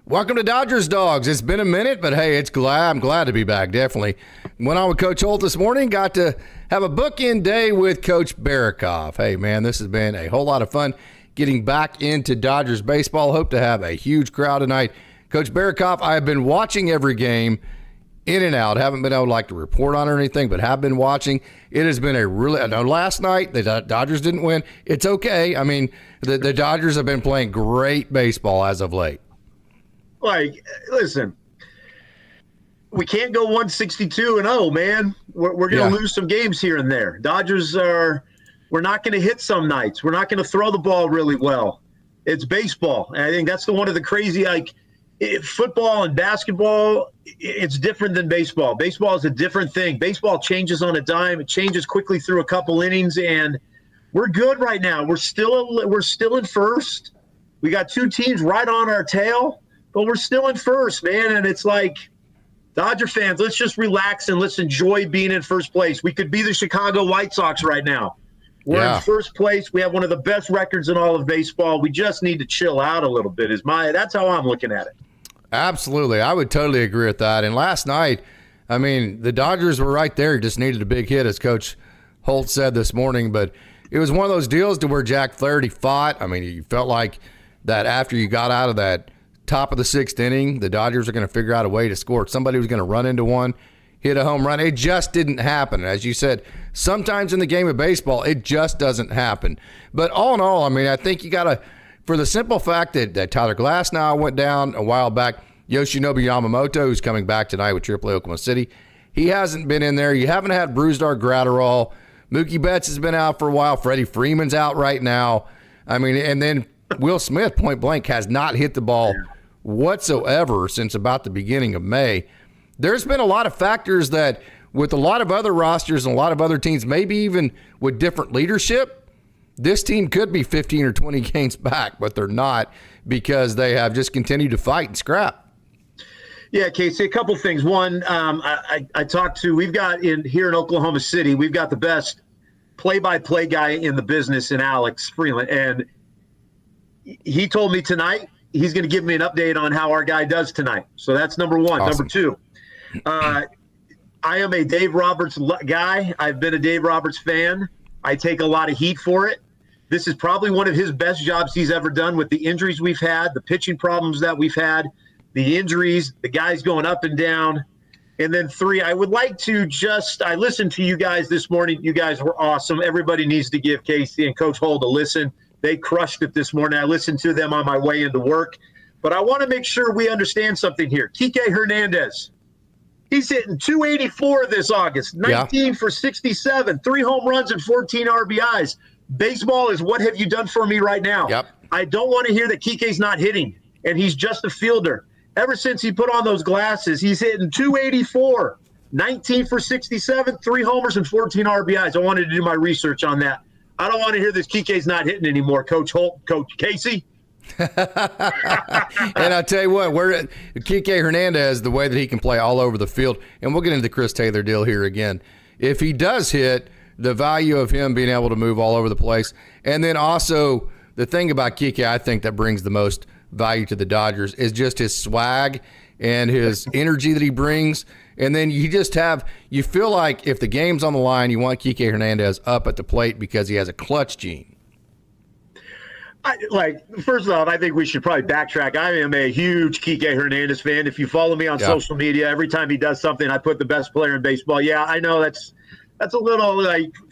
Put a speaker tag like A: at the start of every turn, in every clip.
A: Welcome to Dodgers Dogs. It's been a minute, but hey, I'm glad to be back, definitely. Went on with Coach Holt this morning, got to have a bookend day with Coach Barikoff. Hey, man, this has been a whole lot of fun getting back into Dodgers baseball. Hope to have a huge crowd tonight. Coach Barikoff, I have been watching every game in and out. Haven't been able to report on it or anything, but have been watching. It has been I know last night the Dodgers didn't win. It's okay. I mean, the Dodgers have been playing great baseball as of late.
B: Listen, we can't go 162-0, man. We're going to lose some games here and there. We're not going to hit some nights. We're not going to throw the ball really well. It's baseball. And I think that's one of the crazy, football and basketball, it's different than baseball. Baseball is a different thing. Baseball changes on a dime. It changes quickly through a couple innings, and we're good right now. We're still in first. We got two teams right on our tail. But we're still in first, man, and it's like, Dodger fans, let's just relax and let's enjoy being in first place. We could be the Chicago White Sox right now. We're in first place. We have one of the best records in all of baseball. We just need to chill out a little bit. That's how I'm looking at it.
A: Absolutely. I would totally agree with that. And last night, I mean, the Dodgers were right there. Just needed a big hit, as Coach Holt said this morning. But it was one of those deals to where Jack Flaherty fought. I mean, you felt like that after you got out of that top of the sixth inning, the Dodgers are going to figure out a way to score. Somebody was going to run into one, hit a home run. It just didn't happen. As you said, sometimes in the game of baseball, it just doesn't happen. But all in all, I mean, I think you got to, for the simple fact that Tyler Glasnow went down a while back, Yoshinobu Yamamoto, who's coming back tonight with AAA Oklahoma City, he hasn't been in there. You haven't had Brusdar Graterol. Mookie Betts has been out for a while. Freddie Freeman's out right now. I mean, and then Will Smith, point blank, has not hit the ball whatsoever since about the beginning of May. There's been a lot of factors that with a lot of other rosters and a lot of other teams, maybe even with different leadership, this team could be 15 or 20 games back, but they're not because they have just continued to fight and scrap.
B: Yeah, Casey, a couple things. One, I talked to, here in Oklahoma City, we've got the best play-by-play guy in the business in Alex Freeland. And he told me tonight, he's going to give me an update on how our guy does tonight. So that's number one.
A: Awesome.
B: Number two, I am a Dave Roberts guy. I've been a Dave Roberts fan. I take a lot of heat for it. This is probably one of his best jobs he's ever done with the injuries we've had, the pitching problems that we've had, the injuries, the guys going up and down. And then three, I would like to I listened to you guys this morning. You guys were awesome. Everybody needs to give Casey and Coach Holt a listen. They crushed it this morning. I listened to them on my way into work. But I want to make sure we understand something here. Kiké Hernandez, he's hitting 284 this August, 19 for 67, 3 home runs and 14 RBIs. Baseball is what have you done for me right now.
A: Yep.
B: I don't want to hear that Kiké's not hitting, and he's just a fielder. Ever since he put on those glasses, he's hitting 284, 19 for 67, 3 homers and 14 RBIs. I wanted to do my research on that. I don't want to hear this Kiké's not hitting anymore, Coach Holt, Coach Casey.
A: And I tell you what, Kiké Hernandez, the way that he can play all over the field, and we'll get into the Chris Taylor deal here again. If he does hit, the value of him being able to move all over the place, and then also the thing about Kiké, I think that brings the most value to the Dodgers is just his swag and his energy that he brings. And then you feel like if the game's on the line, you want Kiké Hernandez up at the plate because he has a clutch gene.
B: First of all, I think we should probably backtrack. I am a huge Kiké Hernandez fan. If you follow me on social media, every time he does something, I put the best player in baseball. Yeah, I know that's a little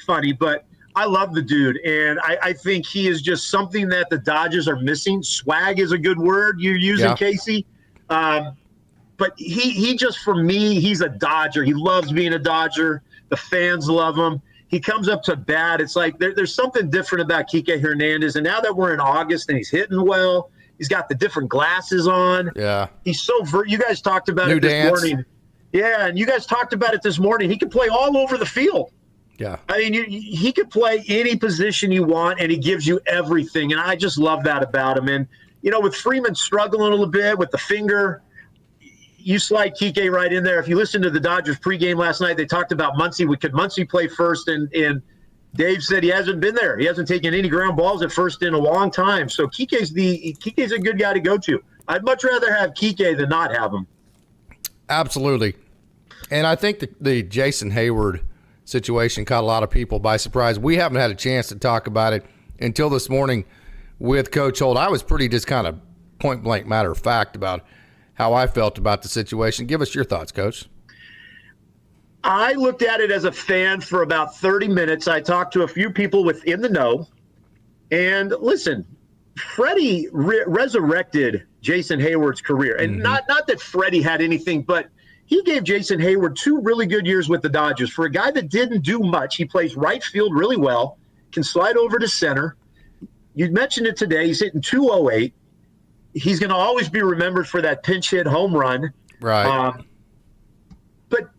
B: funny, but I love the dude. And I think he is just something that the Dodgers are missing. Swag is a good word you're using, Casey. But he just, for me, he's a Dodger. He loves being a Dodger. The fans love him. He comes up to bat. It's like there's something different about Kiké Hernandez. And now that we're in August and he's hitting well, he's got the different glasses on. Yeah. He's so you guys talked about it this morning. Yeah, and you guys talked about it this morning. He can play all over the field. Yeah. I mean, he could play any position you want, and he gives you everything. And I just love that about him. And, with Freeman struggling a little bit with the finger, you slide Kiké right in there. If you listen to the Dodgers pregame last night, they talked about Muncy. Could Muncy play first? And Dave said he hasn't been there. He hasn't taken any ground balls at first in a long time. So Kiké's a good guy to go to. I'd much rather have Kiké than not have him.
A: Absolutely. And I think the Jason Heyward situation caught a lot of people by surprise. We haven't had a chance to talk about it until this morning with Coach Holt. I was pretty just kind of point blank matter of fact about how I felt about the situation. Give us your thoughts, Coach.
B: I looked at it as a fan for about 30 minutes. I talked to a few people within the know. And listen, Freddie resurrected Jason Heyward's career. And not that Freddie had anything, but he gave Jason Heyward 2 really good years with the Dodgers. For a guy that didn't do much, he plays right field really well, can slide over to center. You mentioned it today. He's hitting .208. He's going to always be remembered for that pinch hit home run.
A: Right.
B: But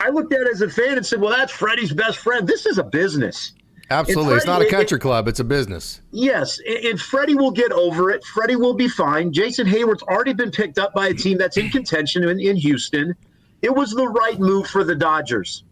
B: I looked at it as a fan and said, well, that's Freddie's best friend. This is a business.
A: Absolutely.
B: Freddie,
A: it's not a country club. It's a business.
B: Yes, and Freddie will get over it. Freddie will be fine. Jason Heyward's already been picked up by a team that's in contention in Houston. It was the right move for the Dodgers.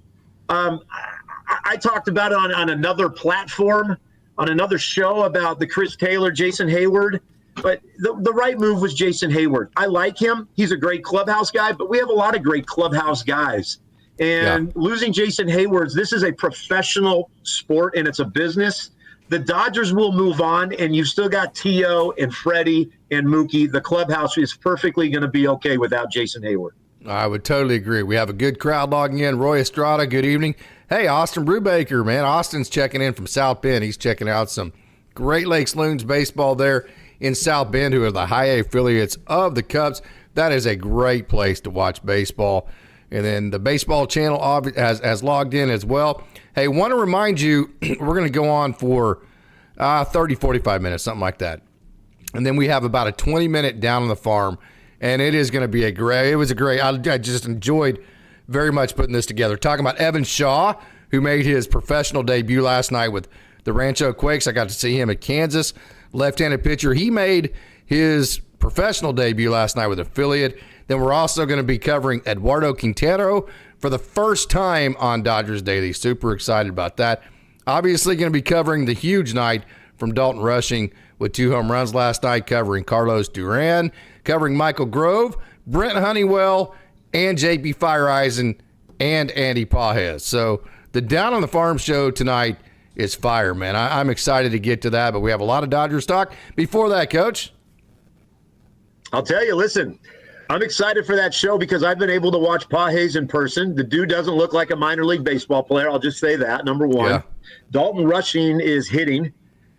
B: I talked about it on another platform, on another show about the Chris Taylor, Jason Heyward. But the right move was Jason Heyward. I like him. He's a great clubhouse guy, but we have a lot of great clubhouse guys. And losing Jason Heyward, this is a professional sport and it's a business. The Dodgers will move on, and you've still got T.O. and Freddie and Mookie. The clubhouse is perfectly going to be okay without Jason Heyward.
A: I would totally agree. We have a good crowd logging in. Roy Estrada, good evening. Hey, Austin Brubaker, man. Austin's checking in from South Bend. He's checking out some Great Lakes Loons baseball there in South Bend, who are the high A affiliates of the Cubs. That is a great place to watch baseball. And then the baseball channel has logged in as well. Hey, want to remind you, we're going to go on for 30, 45 minutes, something like that. And then we have about a 20-minute down on the farm. And it is going to be I just enjoyed very much putting this together. Talking about Evan Shaw, who made his professional debut last night with the Rancho Quakes. I got to see him at Kansas. Left-handed pitcher. He made his professional debut last night with affiliate. Then we're also going to be covering Eduardo Quintero for the first time on Dodgers Daily. Super excited about that. Obviously going to be covering the huge night from Dalton Rushing with 2 home runs last night, covering Carlos Duran, covering Michael Grove, Brent Honeywell, and J.P. Fireeisen, and Andy Pajes. So the Down on the Farm show tonight is fire, man. I'm excited to get to that, but we have a lot of Dodgers talk. Before that, Coach.
B: I'll tell you, listen, I'm excited for that show because I've been able to watch Pajes in person. The dude doesn't look like a minor league baseball player. I'll just say that, number one. Yeah. Dalton Rushing is hitting,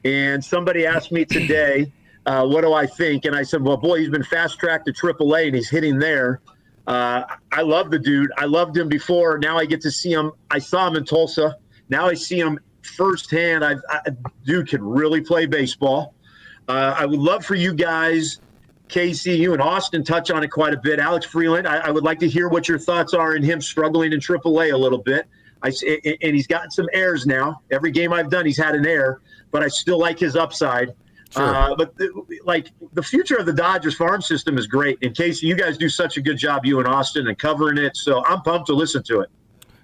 B: and somebody asked me today, what do I think? And I said, well, boy, he's been fast-tracked to AAA, and he's hitting there. I love the dude. I loved him before. Now I get to see him. I saw him in Tulsa. Now I see him firsthand. Dude can really play baseball. I would love for you guys, Casey, you and Austin, touch on it quite a bit. Alex Freeland, I would like to hear what your thoughts are in him struggling in AAA a little bit. And he's gotten some errors now. Every game I've done, he's had an error, but I still like his upside. Sure. But the future of the Dodgers farm system is great. And Casey, you guys do such a good job, you and Austin, and covering it. So I'm pumped to listen to it.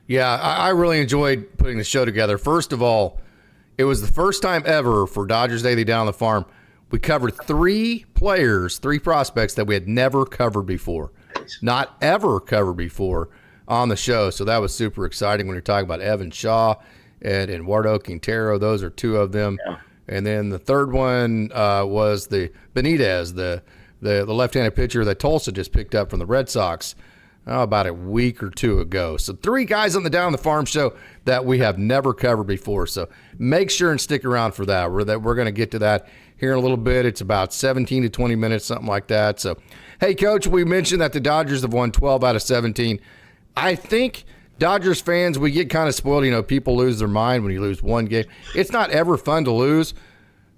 A: Yeah, I really enjoyed putting the show together. First of all, it was the first time ever for Dodgers Daily Down on the Farm. We covered 3 players, 3 prospects that we had never covered before, not ever covered before on the show. So that was super exciting when you're talking about Evan Shaw and Eduardo Quintero. Those are 2 of them. Yeah. And then the third one was the Benitez, the left-handed pitcher that Tulsa just picked up from the Red Sox about a week or 2 ago. So 3 guys on the Down the Farm show that we have never covered before. So make sure and stick around for that. We're going to get to that here in a little bit. It's about 17 to 20 minutes, something like that. So, hey, Coach, we mentioned that the Dodgers have won 12 out of 17. I think Dodgers fans, we get kind of spoiled. You know, people lose their mind when you lose one game. It's not ever fun to lose,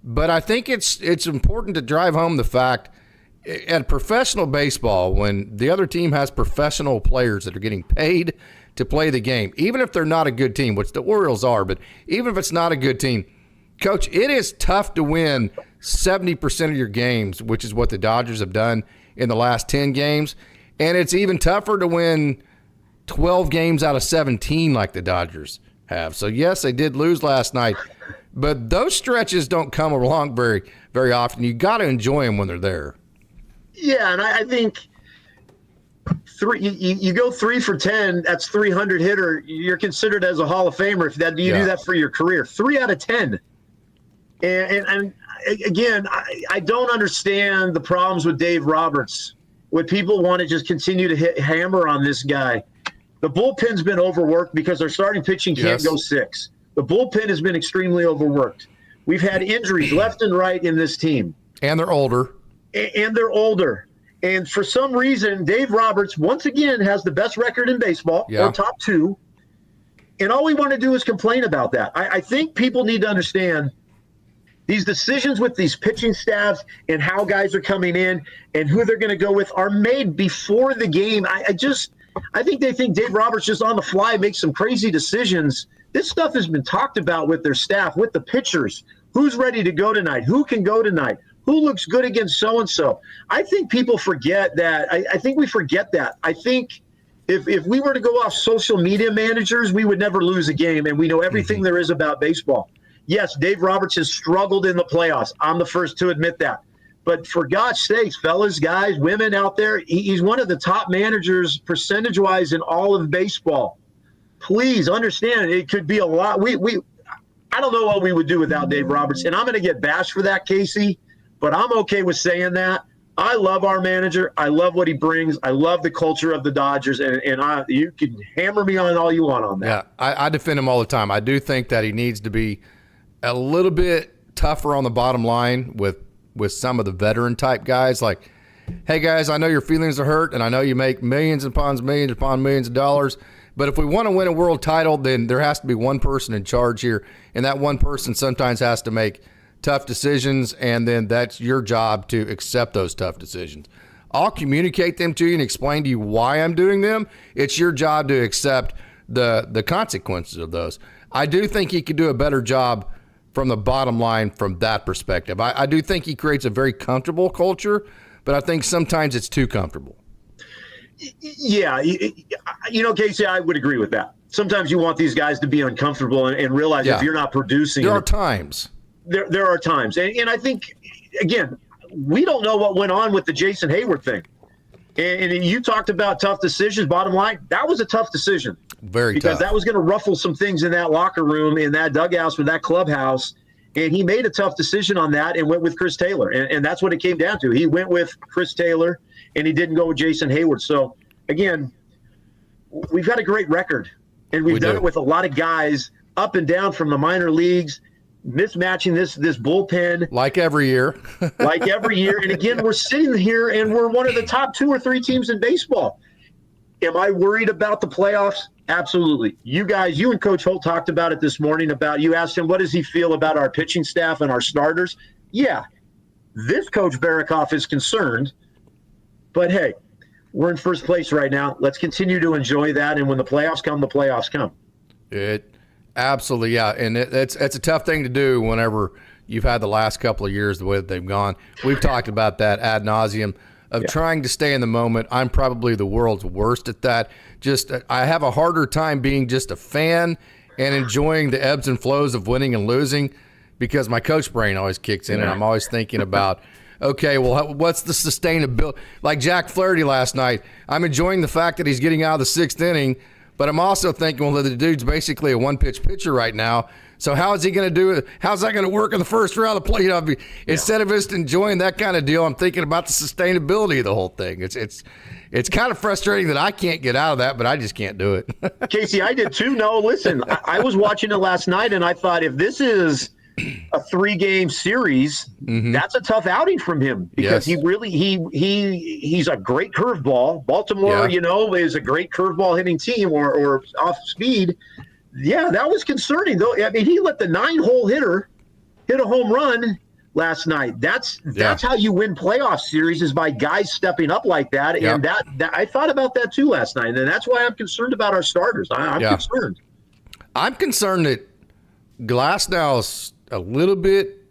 A: but I think it's important to drive home the fact at professional baseball, when the other team has professional players that are getting paid to play the game, even if they're not a good team, which the Orioles are, but even if it's not a good team, Coach, it is tough to win 70% of your games, which is what the Dodgers have done in the last 10 games, and it's even tougher to win 12 games out of 17 like the Dodgers have. So, yes, they did lose last night, but those stretches don't come along very, very often. You got to enjoy them when they're there.
B: Yeah, and I think you go 3 for 10, that's 300 hitter. You're considered as a Hall of Famer if you do that for your career. 3 out of 10. And again, I don't understand the problems with Dave Roberts. When people want to just continue to hit hammer on this guy. The bullpen's been overworked because our starting pitching can't go 6. The bullpen has been extremely overworked. We've had injuries left and right in this team.
A: And they're older.
B: And for some reason, Dave Roberts, once again, has the best record in baseball, or top 2. And all we want to do is complain about that. I think people need to understand these decisions with these pitching staffs and how guys are coming in and who they're going to go with are made before the game. I think they think Dave Roberts just on the fly makes some crazy decisions. This stuff has been talked about with their staff, with the pitchers. Who's ready to go tonight? Who can go tonight? Who looks good against so-and-so? I think people forget that. I think we forget that. I think if we were to go off social media managers, we would never lose a game, and we know everything there is about baseball. Yes, Dave Roberts has struggled in the playoffs. I'm the first to admit that. But for God's sakes, fellas, guys, women out there, he's one of the top managers percentage-wise in all of baseball. Please understand, it could be a lot. I don't know what we would do without Dave Roberts, and I'm going to get bashed for that, Casey, but I'm okay with saying that. I love our manager. I love what he brings. I love the culture of the Dodgers, and you can hammer me on all you want on that.
A: Yeah, I defend him all the time. I do think that he needs to be a little bit tougher on the bottom line with some of the veteran type guys. Like, hey guys, I know your feelings are hurt, and I know you make millions upon millions of dollars, but if we want to win a world title, then there has to be one person in charge here, and that one person sometimes has to make tough decisions, and then that's your job to accept those tough decisions. I'll communicate them to you and explain to you why I'm doing them. It's your job to accept the consequences of those. I do think he could do a better job from the bottom line from that perspective. I do think he creates a very comfortable culture, but I think sometimes it's too comfortable.
B: Yeah, Casey, I would agree with that. Sometimes you want these guys to be uncomfortable and realize if you're not producing.
A: There are times.
B: There are times. And I think, again, we don't know what went on with the Jason Heyward thing. And you talked about tough decisions. Bottom line, that was a tough decision.
A: Very tough.
B: Because that was going to ruffle some things in that locker room, in that dugout, with that clubhouse. And he made a tough decision on that and went with Chris Taylor. And that's what it came down to. He went with Chris Taylor, and he didn't go with Jason Heyward. So, again, we've got a great record. And we've done it with a lot of guys up and down from the minor leagues, mismatching this bullpen.
A: Like every year.
B: And again, we're sitting here and we're one of the top 2 or 3 teams in baseball. Am I worried about the playoffs? Absolutely. You and Coach Holt talked about it this morning you asked him, what does he feel about our pitching staff and our starters? Yeah, this Coach Barikoff is concerned, but hey, we're in first place right now. Let's continue to enjoy that. And when the playoffs come, the playoffs come.
A: Absolutely, yeah, and it's a tough thing to do whenever you've had the last couple of years the way that they've gone. We've talked about that ad nauseum of trying to stay in the moment. I'm probably the world's worst at that. I have a harder time being just a fan and enjoying the ebbs and flows of winning and losing because my coach brain always kicks in and I'm always thinking about, okay, well, what's the sustainability? Like Jack Flaherty last night, I'm enjoying the fact that he's getting out of the 6th inning, but I'm also thinking, well, the dude's basically a one-pitch pitcher right now. So how is he going to do it? How's that going to work in the first round of play? Instead of just enjoying that kind of deal, I'm thinking about the sustainability of the whole thing. It's kind of frustrating that I can't get out of that, but I just can't do it.
B: Casey, I did too. No, listen, I was watching it last night, and I thought if this is a 3-game series, that's a tough outing from him because he really he's a great curveball. Baltimore, is a great curveball hitting team or off speed. Yeah, that was concerning though. I mean, he let the 9-hole hitter hit a home run last night. That's how you win playoff series is by guys stepping up like that. And that I thought about that too last night, and that's why I'm concerned about our starters. I'm concerned.
A: I'm concerned that Glasnow's a little bit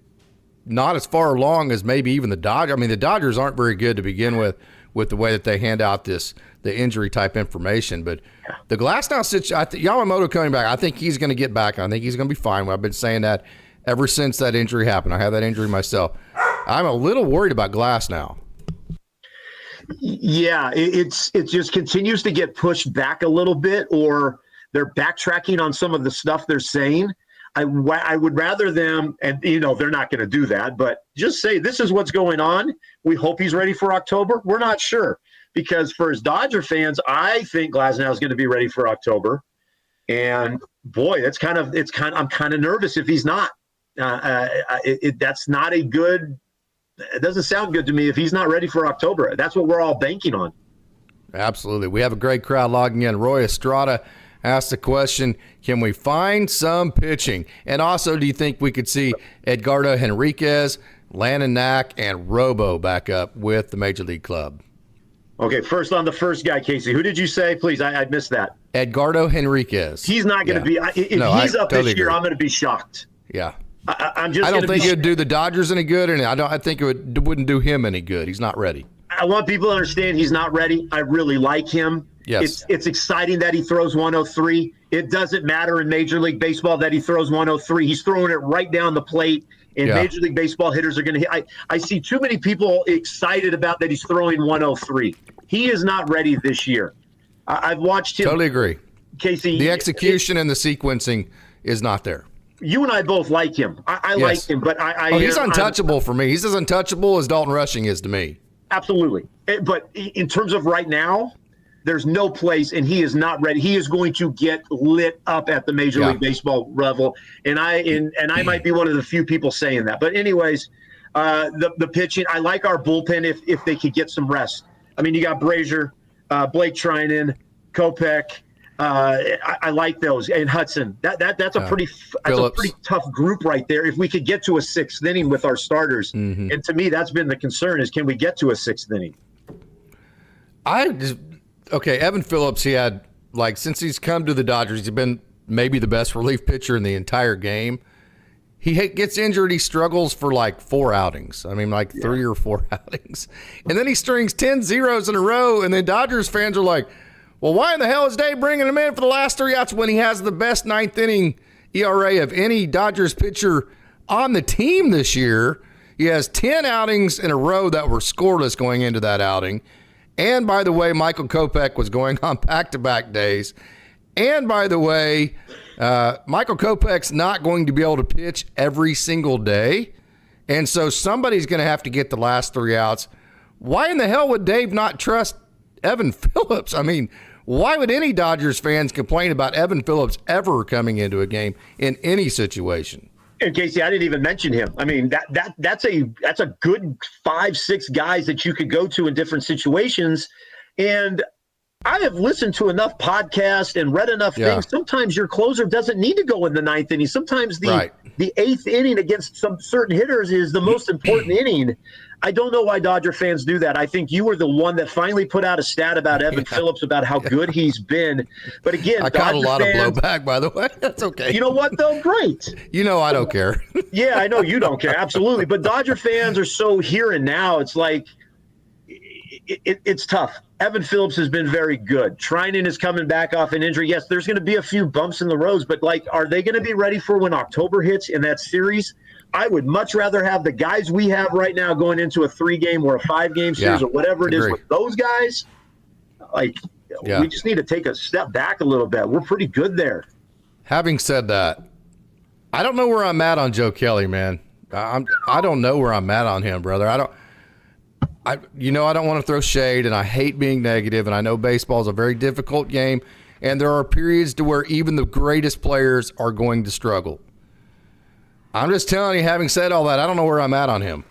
A: not as far along as maybe even the Dodgers. I mean, the Dodgers aren't very good to begin with the way that they hand out the injury type information. But the Glasnow situation, Yamamoto coming back, I think he's going to get back. I think he's going to be fine. I've been saying that ever since that injury happened. I had that injury myself. I'm a little worried about Glasnow.
B: Yeah, it just continues to get pushed back a little bit, or they're backtracking on some of the stuff they're saying. I would rather them, and they're not going to do that, but just say this is what's going on. We hope he's ready for October. We're not sure, because for his Dodger fans, I think Glasnow is going to be ready for October. And boy, I'm kind of nervous if he's not. That's not a good. It doesn't sound good to me if he's not ready for October. That's what we're all banking on.
A: Absolutely. We have a great crowd logging in. Roy Estrada asked the question, can we find some pitching? And also, do you think we could see Edgardo Henriquez, Landon Knack, and Robo back up with the Major League Club?
B: Okay, first on the first guy, Casey. Who did you say? Please, I missed that.
A: Edgardo Henriquez.
B: He's not going to be – if he's up totally this year, I'm going to be shocked.
A: Yeah.
B: I
A: don't think it would do the Dodgers any good, and I think it wouldn't do him any good. He's not ready.
B: I want people to understand he's not ready. I really like him.
A: Yes.
B: It's exciting that he throws 103. It doesn't matter in Major League Baseball that he throws 103. He's throwing it right down the plate, and Major League Baseball hitters are going to hit. I see too many people excited about that he's throwing 103. He is not ready this year. I've watched him.
A: Totally agree.
B: Casey.
A: The execution and the sequencing is not there.
B: You and I both like him. I like him, but
A: he's untouchable for me. He's as untouchable as Dalton Rushing is to me.
B: Absolutely. But in terms of right now, there's no place, and he is not ready. He is going to get lit up at the Major League Baseball level, and I might be one of the few people saying that. But anyways, the pitching, I like our bullpen if they could get some rest. I mean, you got Brazier, Blake Trinan, Kopech. I like those, and Hudson. That's a pretty tough group right there. If we could get to a sixth inning with our starters, and to me, that's been the concern: is can we get to a sixth inning?
A: Evan Phillips. He had since he's come to the Dodgers, he's been maybe the best relief pitcher in the entire game. He gets injured. He struggles for 4 outings. I mean, 3 or 4 outings, and then he strings 10 zeros in a row, and then Dodgers fans are like, well, why in the hell is Dave bringing him in for the last 3 outs when he has the best 9th inning ERA of any Dodgers pitcher on the team this year? He has 10 outings in a row that were scoreless going into that outing. And by the way, Michael Kopech was going on back-to-back days. And by the way, Michael Kopech's not going to be able to pitch every single day. And so somebody's going to have to get the last 3 outs. Why in the hell would Dave not trust Evan Phillips? I mean, why would any Dodgers fans complain about Evan Phillips ever coming into a game in any situation?
B: And Casey, I didn't even mention him. I mean, that's a good 5-6 guys that you could go to in different situations. And I have listened to enough podcasts and read enough things. Sometimes your closer doesn't need to go in the 9th inning. Sometimes the 8th inning against some certain hitters is the most important inning. I don't know why Dodger fans do that. I think you were the one that finally put out a stat about Evan Phillips, about how good he's been. But again,
A: I caught a lot of blowback, by the way. That's okay.
B: You know what, though? Great.
A: I don't care.
B: Yeah, I know you don't care. Absolutely. But Dodger fans are so here and now. It's like it's tough. Evan Phillips has been very good. Trinan is coming back off an injury. Yes, there's going to be a few bumps in the roads, but are they going to be ready for when October hits in that series? I would much rather have the guys we have right now going into a 3-game or a 5-game series or whatever it is with those guys. We just need to take a step back a little bit. We're pretty good there.
A: Having said that, I don't know where I'm at on Joe Kelly, man. I don't know where I'm at on him, brother. I don't want to throw shade, and I hate being negative, and I know baseball is a very difficult game, and there are periods to where even the greatest players are going to struggle. I'm just telling you, having said all that, I don't know where I'm at on him.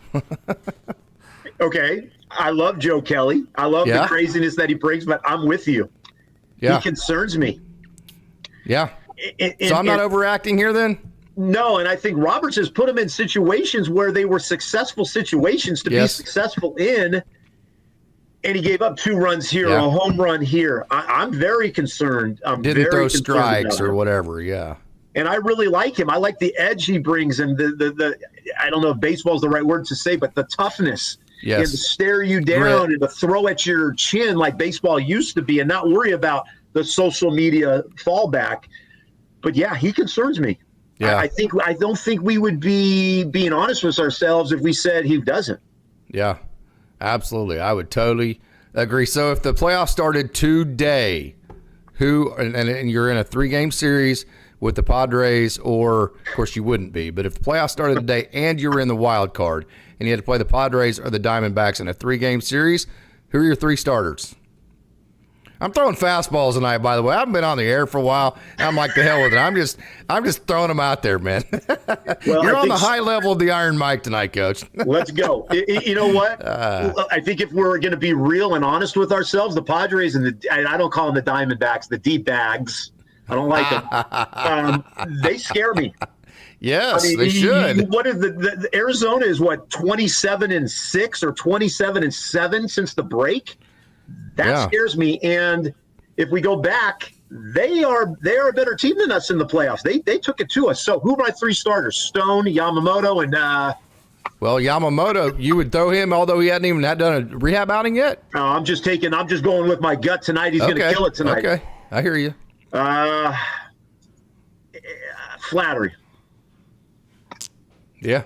B: Okay. I love Joe Kelly. I love the craziness that he brings, but I'm with you. Yeah. He concerns me.
A: Yeah. So I'm not overacting here then?
B: No, and I think Roberts has put him in situations where they were successful situations to be successful in, and he gave up 2 runs here, a home run here. I'm very concerned.
A: Didn't throw strikes or whatever,
B: And I really like him. I like the edge he brings, and the I don't know if baseball is the right word to say, but the toughness and to stare you down and to throw at your chin like baseball used to be, and not worry about the social media fallback. But he concerns me. Yeah. I don't think we would be being honest with ourselves if we said he doesn't.
A: Yeah, absolutely. I would totally Agree. So if the playoffs started today, and you're in a 3-game series with the Padres, or of course you wouldn't be, but if the playoffs started today and you're in the wild card and you had to play the Padres or the Diamondbacks in a 3-game series, who are your 3 starters? I'm throwing fastballs tonight, by the way. I haven't been on the air for a while. I'm like, the hell with it. I'm just throwing them out there, man.
B: Well,
A: you're on the high level of the Iron Mike tonight, Coach.
B: Let's go. You know what? I think if we're going to be real and honest with ourselves, the Padres and I don't call them the Diamondbacks, the D-bags. I don't like them. They scare me.
A: Yes, they should.
B: What is the Arizona is what, 27-6 or 27-7 since the break? That scares me. And if we go back, they are a better team than us in the playoffs. They took it to us. So who are my 3 starters? Stone, Yamamoto, and
A: well, Yamamoto, you would throw him, although he hadn't even done a rehab outing yet.
B: I'm just going with my gut tonight. He's going to kill it tonight.
A: Okay, I hear you.
B: Flattery.
A: Yeah,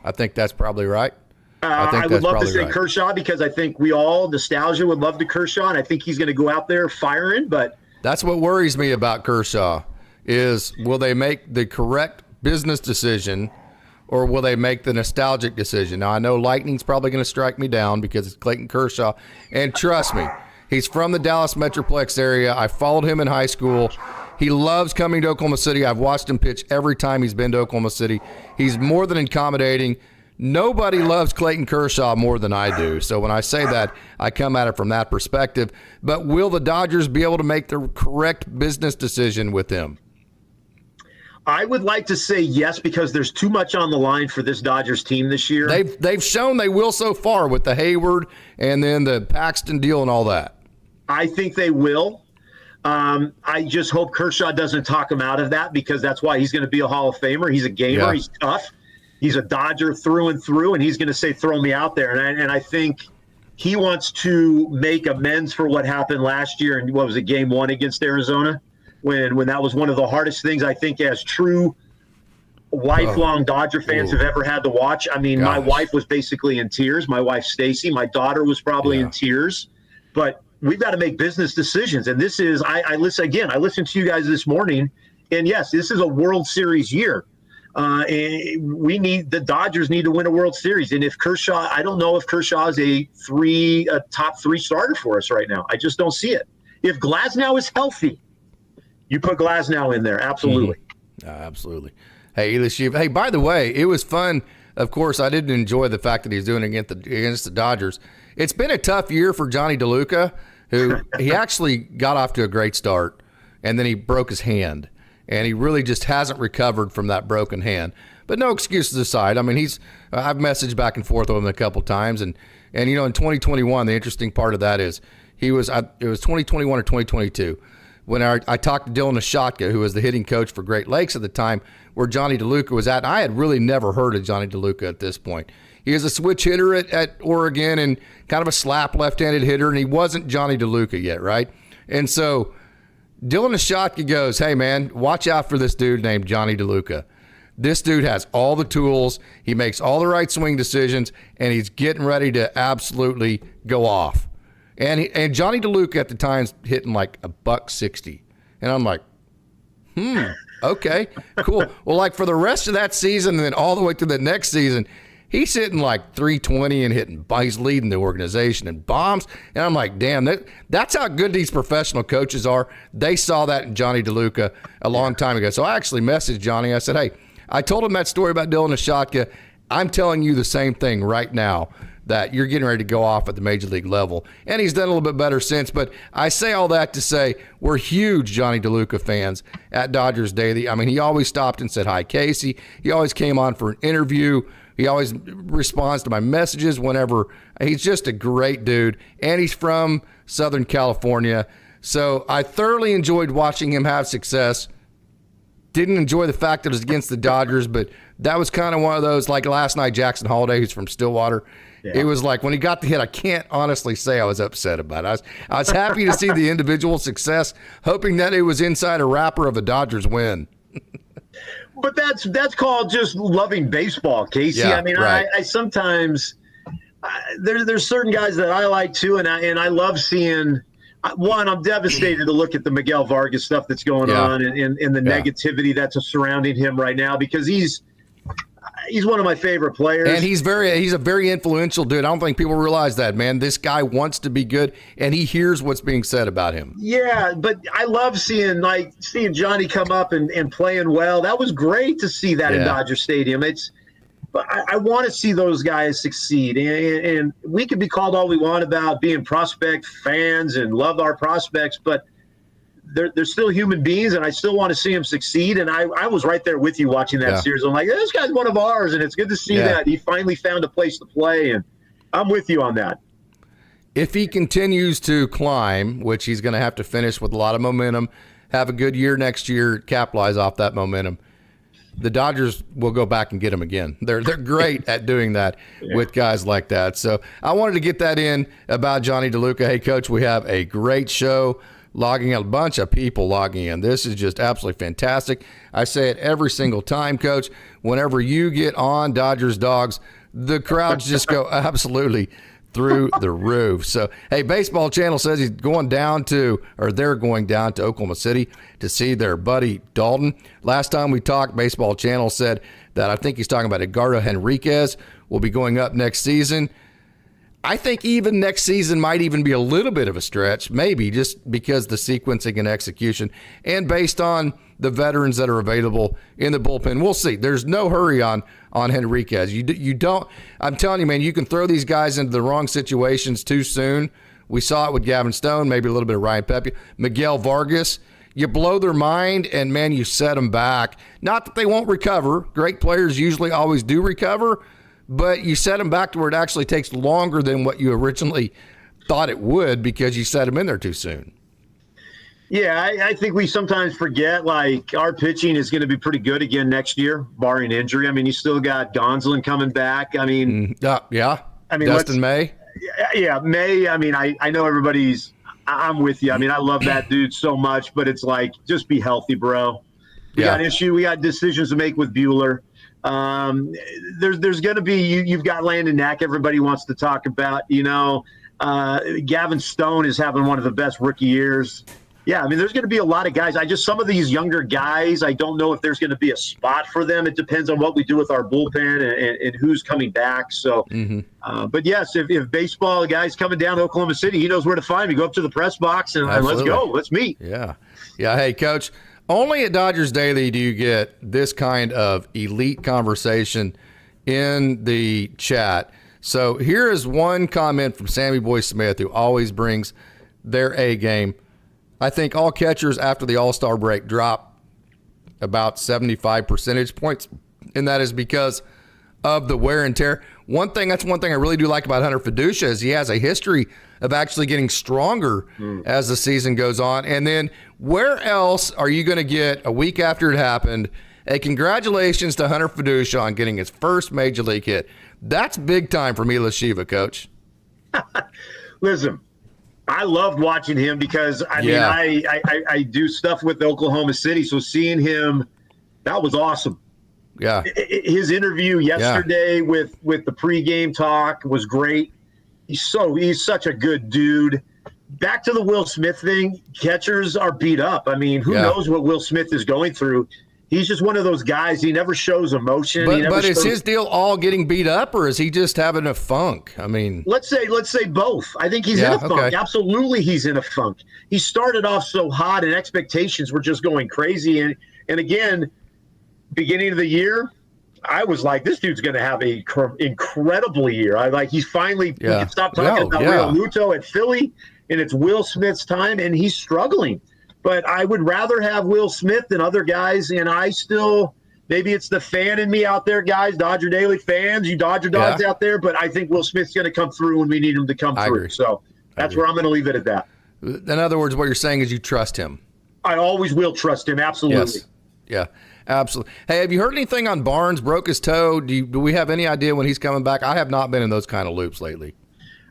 A: I think that's probably right.
B: I would love to say Kershaw, because I think we all, nostalgia, would love to Kershaw, and I think he's going to go out there firing. But
A: that's what worries me about Kershaw is, will they make the correct business decision or will they make the nostalgic decision? Now, I know Lightning's probably going to strike me down because it's Clayton Kershaw, and trust me, he's from the Dallas Metroplex area. I followed him in high school. He loves coming to Oklahoma City. I've watched him pitch every time he's been to Oklahoma City. He's more than accommodating. Nobody loves Clayton Kershaw more than I do. So when I say that, I come at it from that perspective. But will the Dodgers be able to make the correct business decision with him?
B: I would like to say yes, because there's too much on the line for this Dodgers team this year.
A: They've shown they will so far with the Heyward and then the Paxton deal and all that.
B: I think they will. I just hope Kershaw doesn't talk him out of that, because that's why he's going to be a Hall of Famer. He's a gamer. Yeah. He's tough. He's a Dodger through and through, and he's going to say, throw me out there. And I think he wants to make amends for what happened last year. And what was it, game 1 against Arizona, when that was one of the hardest things I think as true lifelong Dodger fans have ever had to watch. I mean, my wife was basically in tears. My wife, Stacy, my daughter was probably in tears. But we've got to make business decisions. And this is, I listened to you guys this morning, and yes, this is a World Series year. And the Dodgers need to win a World Series. And if Kershaw, I don't know if Kershaw is a top 3 starter for us right now. I just don't see it. If Glasnow is healthy, you put Glasnow in there. Absolutely.
A: Mm-hmm. Absolutely. Hey, Elishiv. Hey, by the way, it was fun. Of course, I didn't enjoy the fact that he's doing it against the Dodgers. It's been a tough year for Johnny DeLuca, who he actually got off to a great start, and then he broke his hand. And he really just hasn't recovered from that broken hand. But no excuses aside, I mean, I've messaged back and forth with him a couple times. And you know, in 2021, the interesting part of that is it was 2021 or 2022 when I talked to Dylan Ashotka, who was the hitting coach for Great Lakes at the time, where Johnny DeLuca was at. And I had really never heard of Johnny DeLuca at this point. He was a switch hitter at Oregon and kind of a slap left-handed hitter, and he wasn't Johnny DeLuca yet, right? And so Dylan Ashotka goes, hey, man, watch out for this dude named Johnny DeLuca. This dude has all the tools. He makes all the right swing decisions, and he's getting ready to absolutely go off. And Johnny DeLuca at the time's hitting like $160. And I'm like, okay, cool. Well, like for the rest of that season and then all the way to the next season, he's hitting like 320 and he's leading the organization in bombs. And I'm like, damn, that's how good these professional coaches are. They saw that in Johnny DeLuca a long time ago. So I actually messaged Johnny. I said, hey, I told him that story about Dylan Ashotka. I'm telling you the same thing right now, that you're getting ready to go off at the major league level. And he's done a little bit better since. But I say all that to say we're huge Johnny DeLuca fans at Dodgers Daily. I mean, he always stopped and said, hi, Casey. He always came on for an interview. He always responds to my messages whenever. He's just a great dude, and he's from Southern California. So I thoroughly enjoyed watching him have success. Didn't enjoy the fact that it was against the Dodgers, but that was kind of one of those, like last night, Jackson Holliday, who's from Stillwater. Yeah. It was like when he got the hit, I can't honestly say I was upset about it. I was happy to see the individual success, hoping that it was inside a wrapper of a Dodgers win.
B: But that's called just loving baseball, Casey.
A: Yeah,
B: I mean,
A: right.
B: I sometimes there's certain guys that I like too, and I love seeing. One, I'm devastated to look at the Miguel Vargas stuff that's going on and the negativity that's surrounding him right now, because he's one of my favorite players.
A: And he's a very influential dude. I don't think people realize that, man. This guy wants to be good, and he hears what's being said about him.
B: Yeah, but I love seeing Johnny come up and playing well. That was great to see that in Dodger Stadium. But I want to see those guys succeed. And we can be called all we want about being prospect fans and love our prospects, but they're still human beings, and I still want to see them succeed. And I was right there with you watching that series. I'm like, this guy's one of ours, and it's good to see that he finally found a place to play, and I'm with you on that.
A: If he continues to climb, which he's going to have to finish with a lot of momentum, have a good year next year, capitalize off that momentum, the Dodgers will go back and get him again. They're great at doing that with guys like that. So I wanted to get that in about Johnny DeLuca. Hey, Coach, we have a great show logging in, a bunch of people logging in. This is just absolutely fantastic. I say it every single time, Coach. Whenever you get on Dodgers Dawgs, the crowds just go absolutely through the roof. So, hey, Baseball Channel says they're going down to Oklahoma City to see their buddy Dalton. Last time we talked, Baseball Channel said that I think he's talking about Edgardo Henriquez will be going up next season. I think even next season might even be a little bit of a stretch, maybe just because the sequencing and execution and based on the veterans that are available in the bullpen. We'll see. There's no hurry on Henriquez. You don't. I'm telling you, man, you can throw these guys into the wrong situations too soon. We saw it with Gavin Stone, maybe a little bit of Ryan Pepe, Miguel Vargas. You blow their mind, and, man, you set them back. Not that they won't recover. Great players usually always do recover, but you set them back to where it actually takes longer than what you originally thought it would because you set them in there too soon.
B: Yeah, I think we sometimes forget, our pitching is going to be pretty good again next year, barring injury. I mean, you still got Gonsolin coming back. I mean,
A: I mean, Dustin May.
B: Yeah, May. I mean, I know I'm with you. I mean, I love that dude so much, but it's just be healthy, bro. We got decisions to make with Buehler. There's going to be, you've got Landon Knack, everybody wants to talk about, Gavin Stone is having one of the best rookie years. Yeah, I mean, there's going to be a lot of guys. Some of these younger guys, I don't know if there's going to be a spot for them. It depends on what we do with our bullpen and who's coming back. So, but yes, if baseball guys coming down to Oklahoma City, he knows where to find me. Go up to the press box and let's go. Let's meet.
A: Yeah. Hey, Coach, only at Dodgers Daily do you get this kind of elite conversation in the chat. So here is one comment from Sammy Boy Smith, who always brings their A game. I think all catchers after the All-Star break drop about 75 percentage points, and that is because of the wear and tear. That's one thing I really do like about Hunter Fiducia is he has a history of actually getting stronger as the season goes on. And then where else are you going to get a week after it happened a congratulations to Hunter Fiducia on getting his first major league hit? That's big time for Mila Shiva, Coach.
B: Listen, I loved watching him because, I do stuff with Oklahoma City, so seeing him, that was awesome.
A: Yeah.
B: His interview yesterday with the pregame talk was great. He's such a good dude. Back to the Will Smith thing, catchers are beat up. I mean, who knows what Will Smith is going through? He's just one of those guys. He never shows emotion.
A: But is his deal all getting beat up, or is he just having a funk? I mean,
B: let's say both. I think he's in a funk. Okay. Absolutely, he's in a funk. He started off so hot, and expectations were just going crazy. And again, beginning of the year, I was like, this dude's going to have a incredible year. He's finally. We can stop talking about Real Muto at Philly, and it's Will Smith's time, and he's struggling. But I would rather have Will Smith than other guys, and I still – maybe it's the fan in me out there, guys, Dodger Daily fans, you Dodger dogs out there, but I think Will Smith's going to come through when we need him to come through.
A: Agree.
B: So that's where I'm going to leave it at that.
A: In other words, what you're saying is you trust him.
B: I always will trust him, absolutely.
A: Yes. Yeah, absolutely. Hey, have you heard anything on Barnes? Broke his toe. Do we have any idea when he's coming back? I have not been in those kind of loops lately.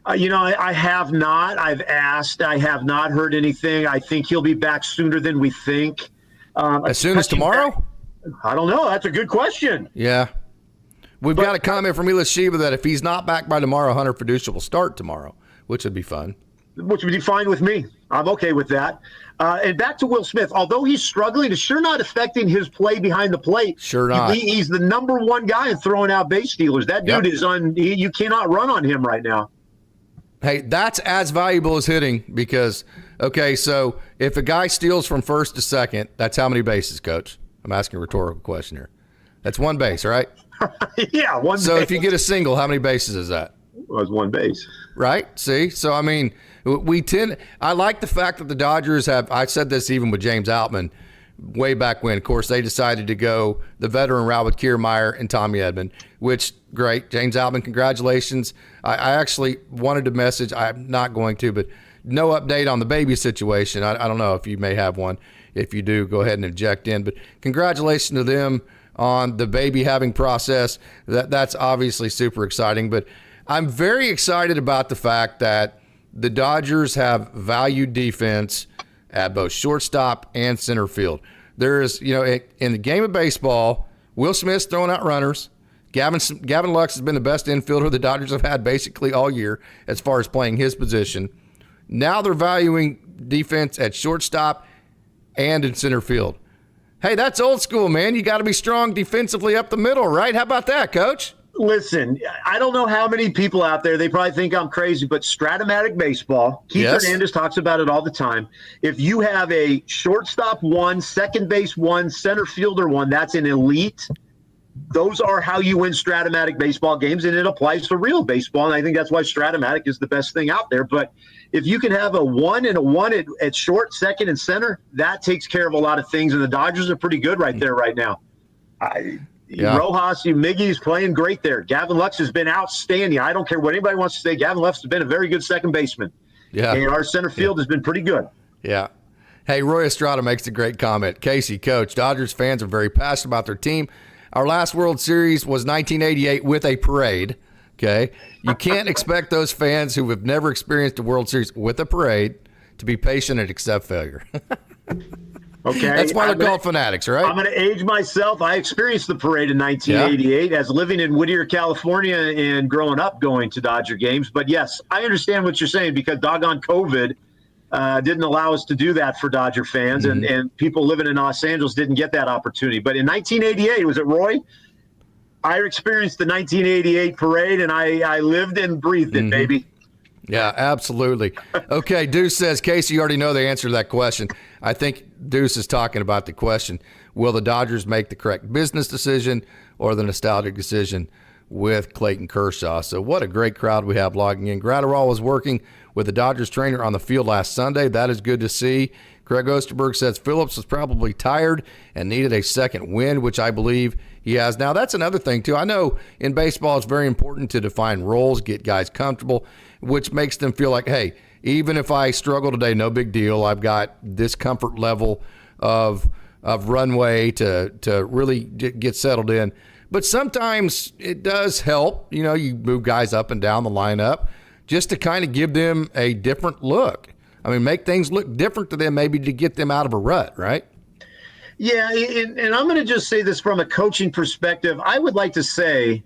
B: I have not. I've asked. I have not heard anything. I think he'll be back sooner than we think.
A: As soon as tomorrow?
B: I don't know. That's a good question.
A: Yeah. We've got a comment from Ela Shiva that if he's not back by tomorrow, Hunter Fiducia will start tomorrow, which would be fun.
B: Which would be fine with me. I'm okay with that. And back to Will Smith. Although he's struggling, it's sure not affecting his play behind the plate.
A: Sure not.
B: He's the number one guy in throwing out base stealers. That dude is you cannot run on him right now.
A: Hey, that's as valuable as hitting because, okay, so if a guy steals from first to second, that's how many bases, Coach? I'm asking a rhetorical question here. That's one base, right?
B: Yeah, one base.
A: So if you get a single, how many bases is that?
B: Well, it was one base.
A: Right? See? So, I mean, I like the fact that the Dodgers I said this even with James Outman way back when. Of course, they decided to go the veteran route with Kiermaier and Tommy Edman, which, great. James Outman, congratulations. I actually wanted to message, I'm not going to, but no update on the baby situation. I don't know if you may have one. If you do, go ahead and inject in. But congratulations to them on the baby having process. That's obviously super exciting. But I'm very excited about the fact that the Dodgers have valued defense at both shortstop and center field. There is, in the game of baseball, Will Smith's throwing out runners. Gavin Lux has been the best infielder the Dodgers have had basically all year as far as playing his position. Now they're valuing defense at shortstop and in center field. Hey, that's old school, man. You got to be strong defensively up the middle, right? How about that, Coach?
B: Listen, I don't know how many people out there, they probably think I'm crazy, but Stratomatic baseball, Kiké Hernandez talks about it all the time. If you have a shortstop one, second base one, center fielder one, that's an elite. Those are how you win Stratomatic baseball games, and it applies to real baseball, and I think that's why Stratomatic is the best thing out there. But if you can have a one and a one at short, second, and center, that takes care of a lot of things, and the Dodgers are pretty good right there right now. Rojas, Miggy's playing great there. Gavin Lux has been outstanding. I don't care what anybody wants to say. Gavin Lux has been a very good second baseman. Yeah. And our center field has been pretty good.
A: Yeah. Hey, Roy Estrada makes a great comment. Casey, Coach, Dodgers fans are very passionate about their team. Our last World Series was 1988 with a parade. Okay. You can't expect those fans who have never experienced a World Series with a parade to be patient and accept failure.
B: Okay.
A: That's why they're called fanatics, right?
B: I'm going to age myself. I experienced the parade in 1988 as living in Whittier, California, and growing up going to Dodger games. But, yes, I understand what you're saying because doggone COVID didn't allow us to do that for Dodger fans, and people living in Los Angeles didn't get that opportunity. But in 1988, was it Roy? I experienced the 1988 parade, and I lived and breathed it, baby.
A: Yeah, absolutely. Okay, Deuce says, Casey, you already know the answer to that question. I think Deuce is talking about the question, will the Dodgers make the correct business decision or the nostalgic decision with Clayton Kershaw? So what a great crowd we have logging in. Gratterall was working with the Dodgers trainer on the field last Sunday. That is good to see. Craig Osterberg says Phillips was probably tired and needed a second win, which I believe he has. Now, that's another thing, too. I know in baseball it's very important to define roles, get guys comfortable, which makes them feel like, hey, even if I struggle today, no big deal. I've got this comfort level of runway to really get settled in. But sometimes it does help. You move guys up and down the lineup just to kind of give them a different look. I mean, make things look different to them, maybe to get them out of a rut, right?
B: Yeah, and I'm going to just say this from a coaching perspective. I would like to say,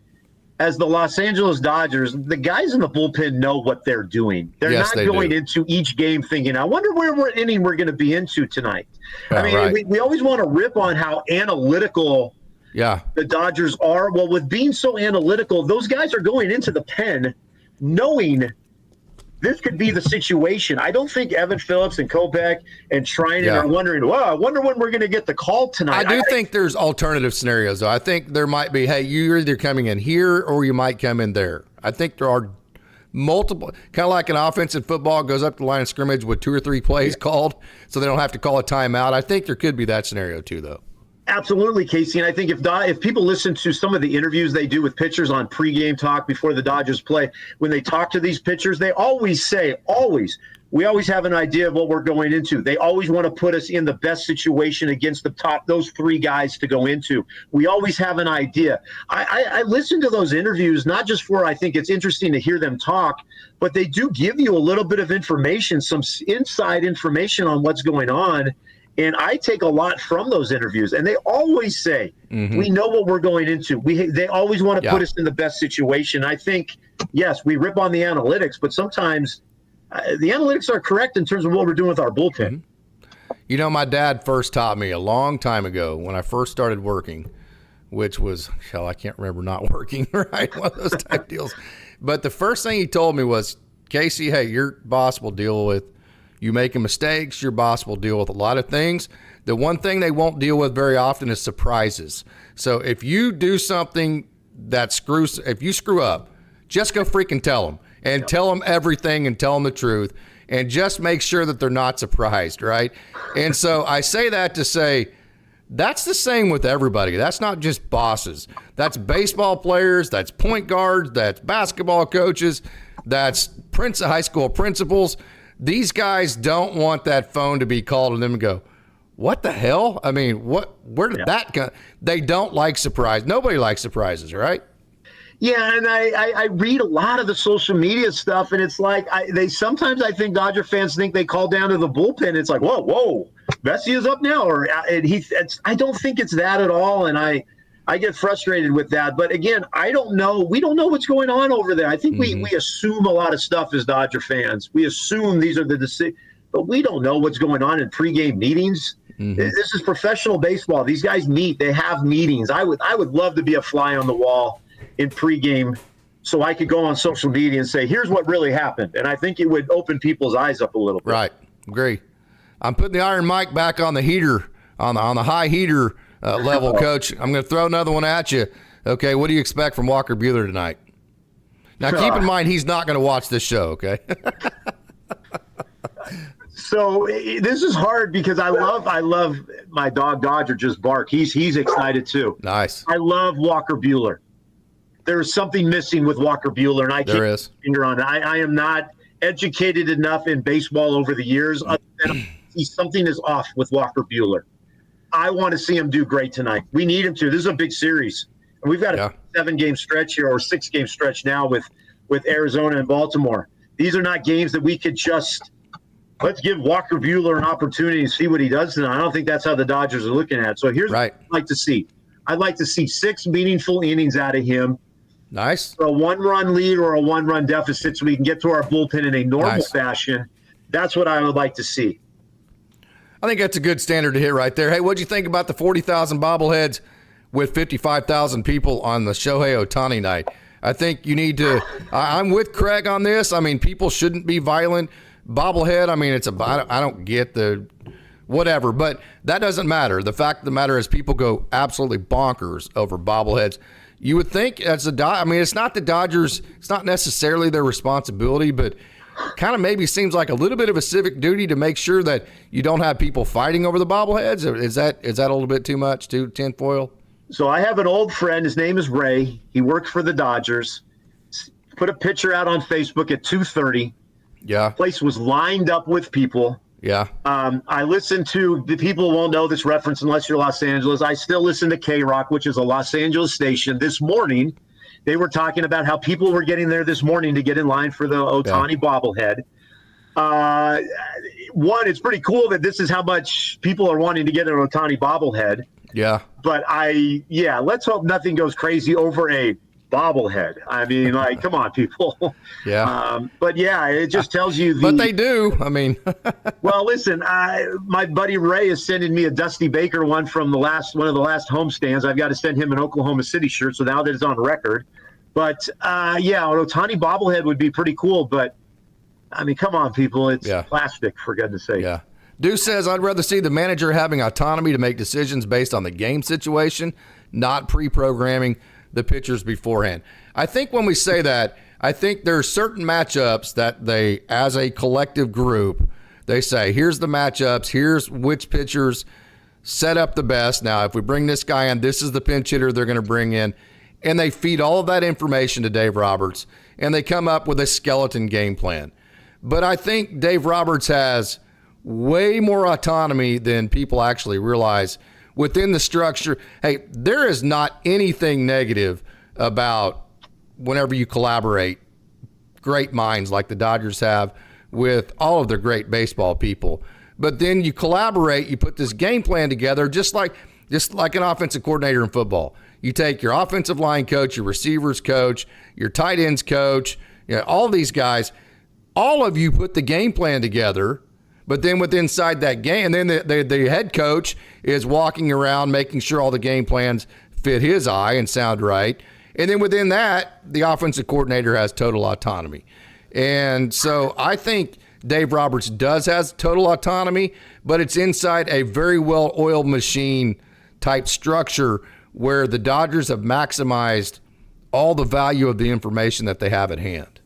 B: as the Los Angeles Dodgers, the guys in the bullpen know what they're doing. They're not going into each game thinking, I wonder what inning we're going to be into tonight. I mean, we always want to rip on how analytical the Dodgers are. Well, with being so analytical, those guys are going into the pen knowing this could be the situation. I don't think Evan Phillips and Kopech and Treinen are wondering, I wonder when we're going to get the call tonight.
A: I think there's alternative scenarios, though. I think there might be, hey, you're either coming in here or you might come in there. I think there are multiple, kind of like an offense in football goes up the line of scrimmage with 2 or 3 plays called so they don't have to call a timeout. I think there could be that scenario, too, though.
B: Absolutely, Casey. And I think if people listen to some of the interviews they do with pitchers on pregame talk before the Dodgers play, when they talk to these pitchers, they always say, we always have an idea of what we're going into. They always want to put us in the best situation against those 3 guys to go into. We always have an idea. I listen to those interviews, not just for I think it's interesting to hear them talk, but they do give you a little bit of information, some inside information on what's going on. And I take a lot from those interviews, and they always say, we know what we're going into. They always want to put us in the best situation. I think, yes, we rip on the analytics, but sometimes the analytics are correct in terms of what we're doing with our bullpen.
A: You know, my dad first taught me a long time ago when I first started working, which was, hell, I can't remember not working, right? One of those type deals. But the first thing he told me was, Casey, hey, your boss will deal with you making mistakes. Your boss will deal with a lot of things. The one thing they won't deal with very often is surprises. So if you do something if you screw up, just go freaking tell them and tell them everything and tell them the truth and just make sure that they're not surprised, right? And so I say that to say that's the same with everybody. That's not just bosses. That's baseball players, that's point guards, that's basketball coaches, that's high school principals. These guys don't want that phone to be called to them and go, what the hell? I mean, where did that go? They don't like surprise. Nobody likes surprises, right?
B: Yeah, and I read a lot of the social media stuff, and it's like sometimes I think Dodger fans think they call down to the bullpen. It's like, whoa, Messi is up now, I don't think it's that at all, and I get frustrated with that. But again, I don't know. We don't know what's going on over there. I think we assume a lot of stuff as Dodger fans. We assume these are the decisions, but we don't know what's going on in pregame meetings. This is professional baseball. These guys meet. They have meetings. I would love to be a fly on the wall in pregame so I could go on social media and say, here's what really happened. And I think it would open people's eyes up a little bit.
A: Right. Agree. I'm putting the iron mic back on the heater, on the high heater level, Coach. I'm going to throw another one at you. Okay, what do you expect from Walker Buehler tonight? Now, keep in mind, he's not going to watch this show, okay?
B: So this is hard because I love my dog Dodger just bark. He's excited too.
A: Nice. I
B: love Walker Buehler. There is something missing with Walker Buehler, and I can't put my finger on it. I am not educated enough in baseball over the years. Something is off with Walker Buehler. I want to see him do great tonight. We need him to. This is a big series. And we've got a 7-game stretch here, or 6-game stretch now with Arizona and Baltimore. These are not games that we could just let's give Walker Buehler an opportunity and see what he does tonight. I don't think that's how the Dodgers are looking at it. So here's what I'd like to see. I'd like to see 6 meaningful innings out of him.
A: Nice.
B: A 1-run lead or a 1-run deficit so we can get to our bullpen in a normal fashion. That's what I would like to see.
A: I think that's a good standard to hit right there. Hey, what'd you think about the 40,000 bobbleheads with 55,000 people on the Shohei Ohtani night? I think you need to I'm with Craig on this. I mean, people shouldn't be violent. Bobblehead, I mean, I don't get the whatever, but that doesn't matter. The fact of the matter is people go absolutely bonkers over bobbleheads. You would think it's not the Dodgers, it's not necessarily their responsibility, but kind of maybe seems like a little bit of a civic duty to make sure that you don't have people fighting over the bobbleheads. Is that a little bit too much, too tinfoil? So
B: I have an old friend. His name is Ray. He works for the Dodgers. Put a picture out on Facebook at 2:30.
A: Yeah.
B: The place was lined up with people.
A: Yeah.
B: I listen to, the people won't know this reference unless you're Los Angeles. I still listen to K-Rock, which is a Los Angeles station. This morning, they were talking about how people were getting there this morning to get in line for the Ohtani bobblehead. One, it's pretty cool that this is how much people are wanting to get an Ohtani bobblehead.
A: Yeah.
B: But let's hope nothing goes crazy over a bobblehead. I mean, like, come on, people.
A: Yeah.
B: But yeah, it just tells you.
A: But they do. I mean.
B: Well, listen, my buddy Ray is sending me a Dusty Baker one from one of the last homestands. I've got to send him an Oklahoma City shirt, so now that it's on record. But an Ohtani bobblehead would be pretty cool. But I mean, come on, people, it's plastic, for goodness sake.
A: Yeah. Deuce says, I'd rather see the manager having autonomy to make decisions based on the game situation, not pre-programming the pitchers beforehand. I think when we say that, I think there are certain matchups that they, as a collective group, they say, here's the matchups, here's which pitchers set up the best. Now, if we bring this guy in, this is the pinch hitter they're going to bring in. And they feed all of that information to Dave Roberts, and they come up with a skeleton game plan. But I think Dave Roberts has way more autonomy than people actually realize within the structure. Hey, there is not anything negative about whenever you collaborate great minds like the Dodgers have with all of their great baseball people. but then you collaborate, you put this game plan together, just like an offensive coordinator in football. You take your offensive line coach, your receivers coach, your tight ends coach, all these guys, all of you put the game plan together, but then inside that game, and then the head coach is walking around making sure all the game plans fit his eye and sound right. And then within that, the offensive coordinator has total autonomy. And so I think Dave Roberts has total autonomy, but it's inside a very well-oiled machine type structure where the Dodgers have maximized all the value of the information that they have at hand.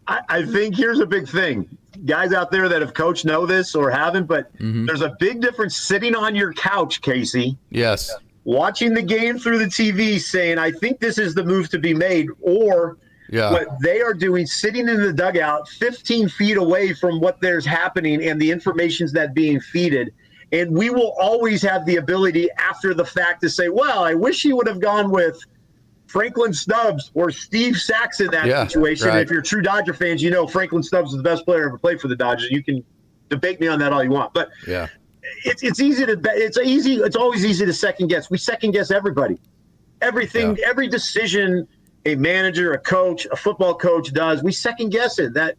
B: I think here's a big thing. Guys out there that have coached know this or haven't, but there's a big difference sitting on your couch, Casey.
A: Yes.
B: Watching the game through the TV saying, I think this is the move to be made, or what they are doing, sitting in the dugout 15 feet away from what there's happening and the information's that being feeded. And we will always have the ability after the fact to say, well, I wish he would have gone with Franklin Stubbs or Steve Sachs in that situation.
A: Right.
B: If you're true Dodger fans, you know Franklin Stubbs is the best player ever played for the Dodgers. You can debate me on that all you want. But it's easy to bet. It's always easy to second guess. We second guess everybody. Everything, every decision a manager, a coach, a football coach does, we second guess it. That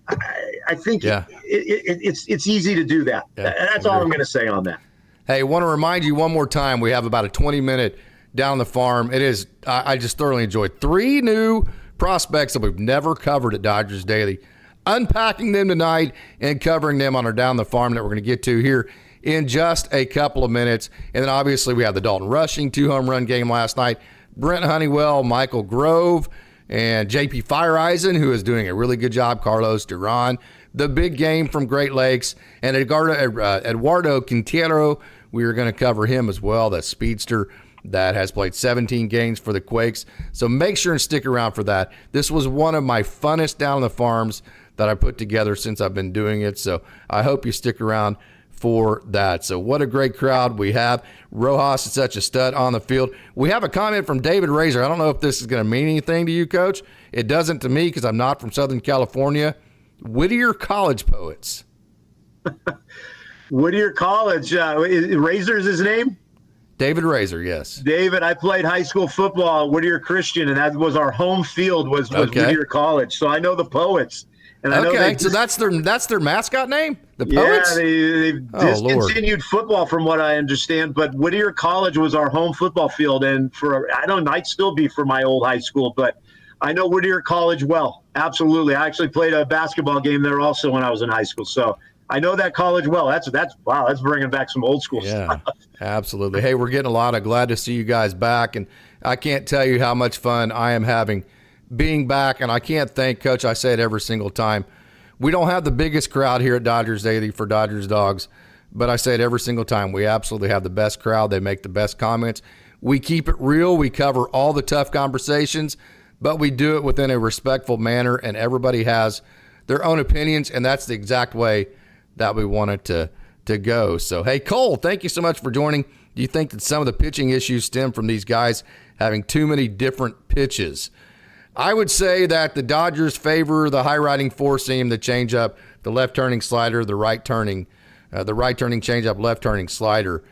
B: I think it's easy to do that. That's all I'm going to say on that.
A: Hey, I want to remind you one more time, we have about a 20-minute down the farm. It is, I just thoroughly enjoyed 3 new prospects that we've never covered at Dodgers Daily. Unpacking them tonight and covering them on our down the farm that we're going to get to here in just a couple of minutes. And then obviously we have the Dalton Rushing 2-home run game last night. Brent Honeywell, Michael Grove, and JP Fireeisen, who is doing a really good job, Carlos Duran. The big game from Great Lakes, and Eduardo Quintero, we are going to cover him as well, that speedster that has played 17 games for the Quakes. So make sure and stick around for that. This was one of my funnest down the farms that I put together since I've been doing it. So I hope you stick around for that. So what a great crowd we have. Rojas is such a stud on the field. We have a comment from David Razor. I don't know if this is going to mean anything to you, Coach. It doesn't to me because I'm not from Southern California. Whittier College poets.
B: Whittier College. Razor is his name?
A: David Razor, yes.
B: David, I played high school football at Whittier Christian, and that was our home field was Whittier College. So I know the poets. And I know
A: so that's their mascot name? The Poets?
B: Yeah, they've discontinued football from what I understand, but Whittier College was our home football field, and I'd still be for my old high school, but I know Whittier College well. Absolutely. I actually played a basketball game there also when I was in high school, so I know that college well. That's bringing back some old school stuff.
A: Absolutely. Hey, we're getting glad to see you guys back, and I can't tell you how much fun I am having being back, and I can't thank Coach. I say it every single time. We don't have the biggest crowd here at Dodgers Daily for Dodgers Dogs, but I say it every single time. We absolutely have the best crowd. They make the best comments. We keep it real. We cover all the tough conversations, but we do it within a respectful manner, and everybody has their own opinions, and that's the exact way that we want it to go. So, hey, Cole, thank you so much for joining. Do you think that some of the pitching issues stem from these guys having too many different pitches? I would say that the Dodgers favor the high-riding four-seam, the changeup, the left-turning slider, the right-turning changeup, left-turning slider.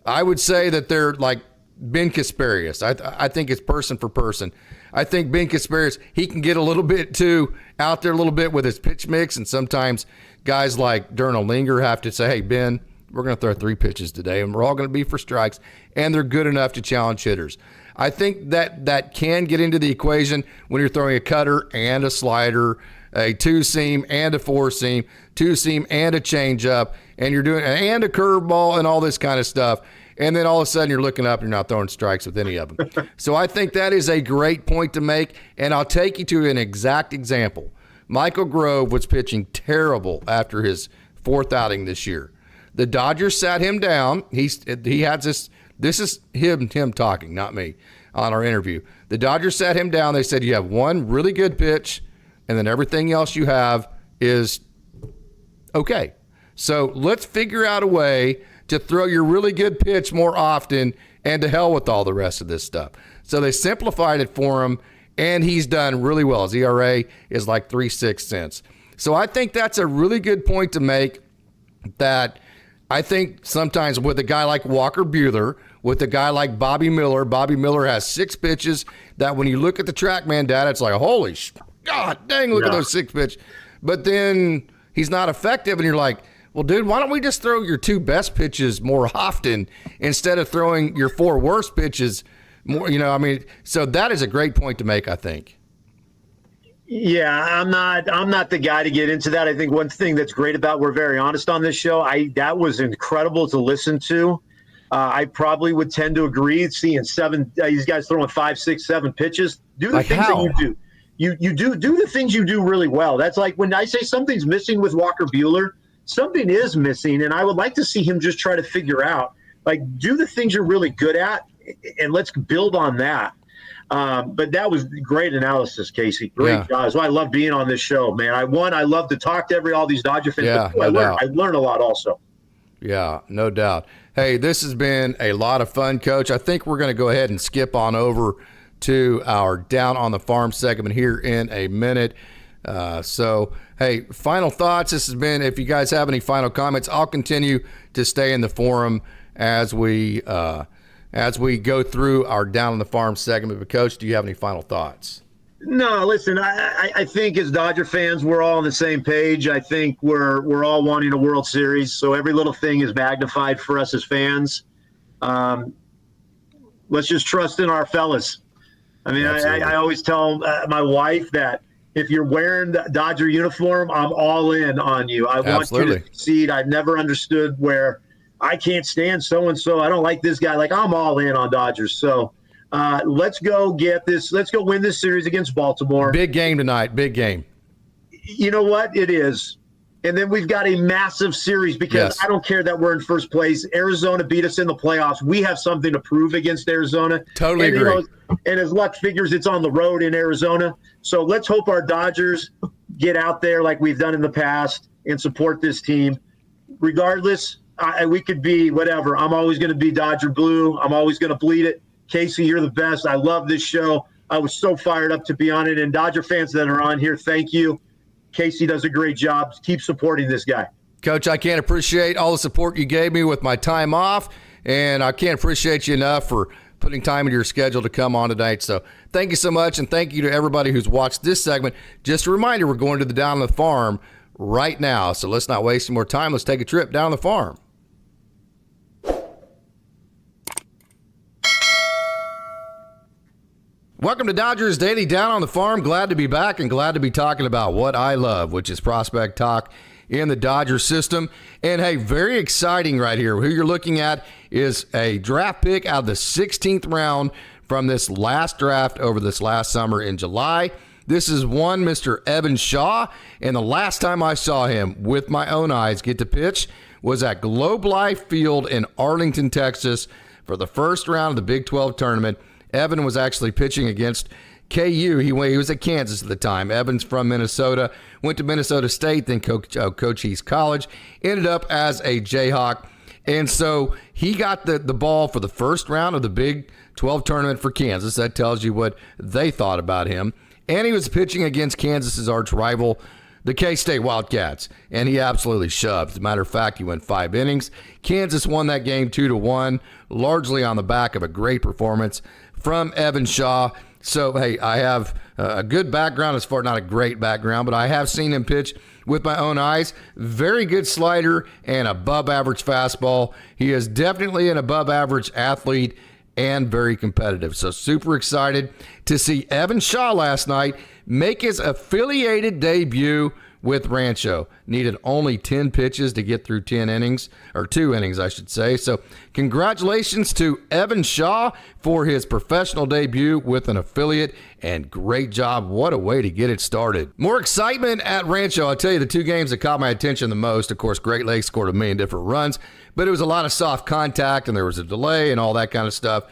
A: I would say that they're like Ben Kasparius. I think it's person for person. I think Ben Kasparius, he can get a little bit too out there a little bit with his pitch mix, and sometimes guys like Darnell Linger have to say, hey, Ben, we're going to throw 3 pitches today, and we're all going to be for strikes, and they're good enough to challenge hitters. I think that can get into the equation when you're throwing a cutter and a slider, a 2-seam and a 4-seam, 2-seam and a changeup, and you're doing and a curveball and all this kind of stuff. And then all of a sudden you're looking up and you're not throwing strikes with any of them. So I think that is a great point to make, and I'll take you to an exact example. Michael Grove was pitching terrible after his 4th outing this year. The Dodgers sat him down. He had this. This is him talking, not me, on our interview. The Dodgers sat him down. They said, you have one really good pitch, and then everything else you have is okay. So let's figure out a way to throw your really good pitch more often, and to hell with all the rest of this stuff. So they simplified it for him, and he's done really well. His ERA is like 3.6 cents. So I think that's a really good point to make. that I think sometimes with a guy like Walker Buehler, with a guy like Bobby Miller has 6 pitches that when you look at the TrackMan data, it's like, holy God dang, look at those 6 pitch. But then he's not effective, and you're like, well, dude, why don't we just throw your 2 best pitches more often instead of throwing your 4 worst pitches more? So that is a great point to make, I think.
B: Yeah, I'm not the guy to get into that. I think one thing that's great about we're very honest on this show. That was incredible to listen to. I probably would tend to agree. Seeing these guys throwing 5, 6, 7 pitches. Do the things that you do. You do the things you do really well. That's like when I say something's missing with Walker Buehler, something is missing, and I would like to see him just try to figure out, like, do the things you're really good at, and let's build on that. But that was great analysis, Casey. Great job. That's why I love being on this show, man. I love to talk to all these Dodger fans.
A: Yeah,
B: I learned a lot also.
A: Yeah, no doubt. Hey, this has been a lot of fun, Coach. I think we're going to go ahead and skip on over to our Down on the Farm segment here in a minute. Hey, final thoughts. This has been, if you guys have any final comments, I'll continue to stay in the forum as we go through our Down on the Farm segment. But, Coach, do you have any final thoughts?
B: No, listen, I think as Dodger fans, we're all on the same page. I think we're all wanting a World Series, so every little thing is magnified for us as fans. Let's just trust in our fellas. I mean, I always tell my wife that if you're wearing the Dodger uniform, I'm all in on you. I want you to succeed. I've never understood where I can't stand so-and-so. I don't like this guy. Like, I'm all in on Dodgers. So let's go get this. Let's go win this series against Baltimore.
A: Big game tonight. Big game.
B: You know what? It is. And then we've got a massive series because I don't care that we're in first place. Arizona beat us in the playoffs. We have something to prove against Arizona.
A: Totally agree.
B: And as luck figures, it's on the road in Arizona. So let's hope our Dodgers get out there like we've done in the past and support this team. Regardless, we could be whatever. I'm always going to be Dodger blue. I'm always going to bleed it. Casey, you're the best. I love this show. I was so fired up to be on it. And Dodger fans that are on here, thank you. Casey does a great job. Keep supporting this guy.
A: Coach, I can't appreciate all the support you gave me with my time off, and I can't appreciate you enough for putting time into your schedule to come on tonight. So thank you so much, and thank you to everybody who's watched this segment. Just a reminder, we're going to the Down on the Farm right now, so let's not waste any more time. Let's take a trip down the farm. Welcome to Dodgers Daily Down on the Farm. Glad to be back and glad to be talking about what I love, which is prospect talk in the Dodger system. And hey, very exciting right here. Who you're looking at is a draft pick out of the 16th round from this last draft over this last summer in July. This is one Mr. Evan Shaw, and the last time I saw him with my own eyes get to pitch was at Globe Life Field in Arlington, Texas for the first round of the Big 12 tournament. Evan was actually pitching against KU. He was at Kansas at the time. Evan's from Minnesota, went to Minnesota State, then Cochise College, ended up as a Jayhawk. And so he got the ball for the first round of the Big 12 tournament for Kansas. That tells you what they thought about him. And he was pitching against Kansas's arch rival, the K-State Wildcats, and he absolutely shoved. As a matter of fact, he went 5 innings. Kansas won that game 2-1, largely on the back of a great performance from Evan Shaw. So, hey, I have a good background as far, not a great background, but I have seen him pitch with my own eyes. Very good slider and above average fastball. He is definitely an above average athlete and very competitive. So super excited to see Evan Shaw last night make his affiliated debut with Rancho. Needed only 10 pitches to get through 10 innings, or 2 innings, I should say. So congratulations to Evan Shaw for his professional debut with an affiliate, and great job. What a way to get it started. More excitement at Rancho. I'll tell you the 2 games that caught my attention the most. Of course, Great Lakes scored a million different runs, but it was a lot of soft contact and there was a delay and all that kind of stuff.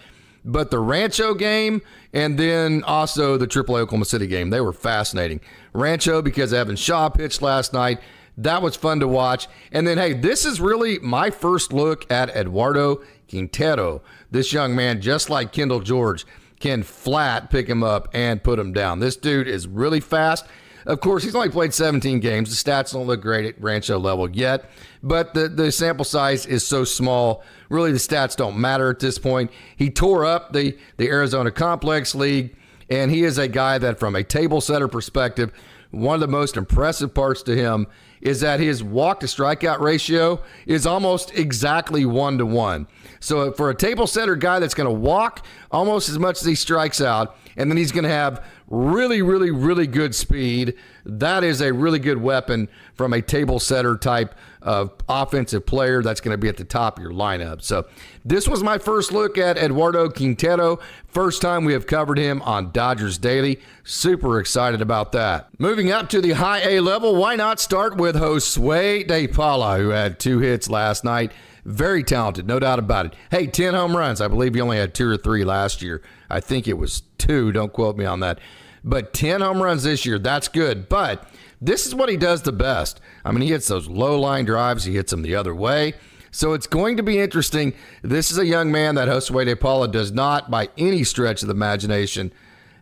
A: But the Rancho game and then also the AAA Oklahoma City game, they were fascinating. Rancho because Evan Shaw pitched last night. That was fun to watch. And then, hey, this is really my first look at Eduardo Quintero. This young man, just like Kendall George, can flat pick him up and put him down. This dude is really fast. Of course, he's only played 17 games. The stats don't look great at Rancho level yet, but the sample size is so small. Really, the stats don't matter at this point. He tore up the Arizona Complex League, and he is a guy that, from a table setter perspective, one of the most impressive parts to him is that his walk to strikeout ratio is almost exactly 1-to-1. So for a table setter guy that's going to walk almost as much as he strikes out, and then he's going to have really, really, really good speed, that is a really good weapon from a table setter type of offensive player that's going to be at the top of your lineup. So this was my first look at Eduardo Quintero. First time we have covered him on Dodgers Daily. Super excited about that. Moving up to the high A level, why not start with Josue De Paula, who had 2 hits last night. Very talented, no doubt about it. Hey, 10 home runs. I believe he only had 2 or 3 last year. I think it was 2. Don't quote me on that. But 10 home runs this year, that's good. But this is what he does the best. I mean, he hits those low line drives. He hits them the other way. So it's going to be interesting. This is a young man that Josue De Paula does not, by any stretch of the imagination,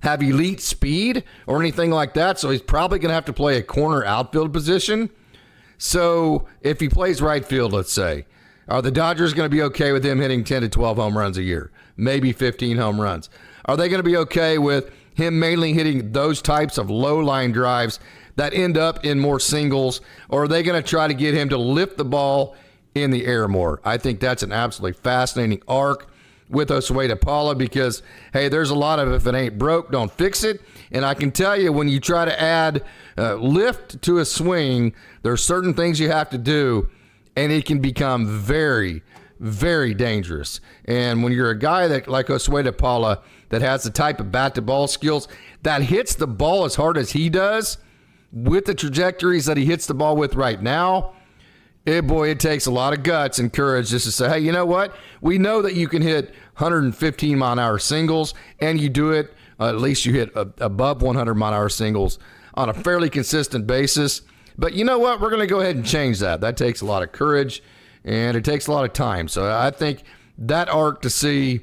A: have elite speed or anything like that. So he's probably going to have to play a corner outfield position. So if he plays right field, let's say, are the Dodgers going to be okay with him hitting 10 to 12 home runs a year? Maybe 15 home runs. Are they going to be okay with him mainly hitting those types of low line drives that end up in more singles? Or are they going to try to get him to lift the ball in the air more? I think that's an absolutely fascinating arc with Josue De Paula because, hey, there's a lot of if it ain't broke, don't fix it. And I can tell you, when you try to add lift to a swing, there are certain things you have to do, and it can become very, very dangerous. And when you're a guy that like Josue De Paula that has the type of bat-to-ball skills that hits the ball as hard as he does with the trajectories that he hits the ball with right now, it takes a lot of guts and courage just to say, hey, you know what? We know that you can hit 115-mile-an-hour singles, and you do it, at least you hit above 100-mile-an-hour singles on a fairly consistent basis. But you know what? We're going to go ahead and change that. That takes a lot of courage, and it takes a lot of time. So I think that arc to see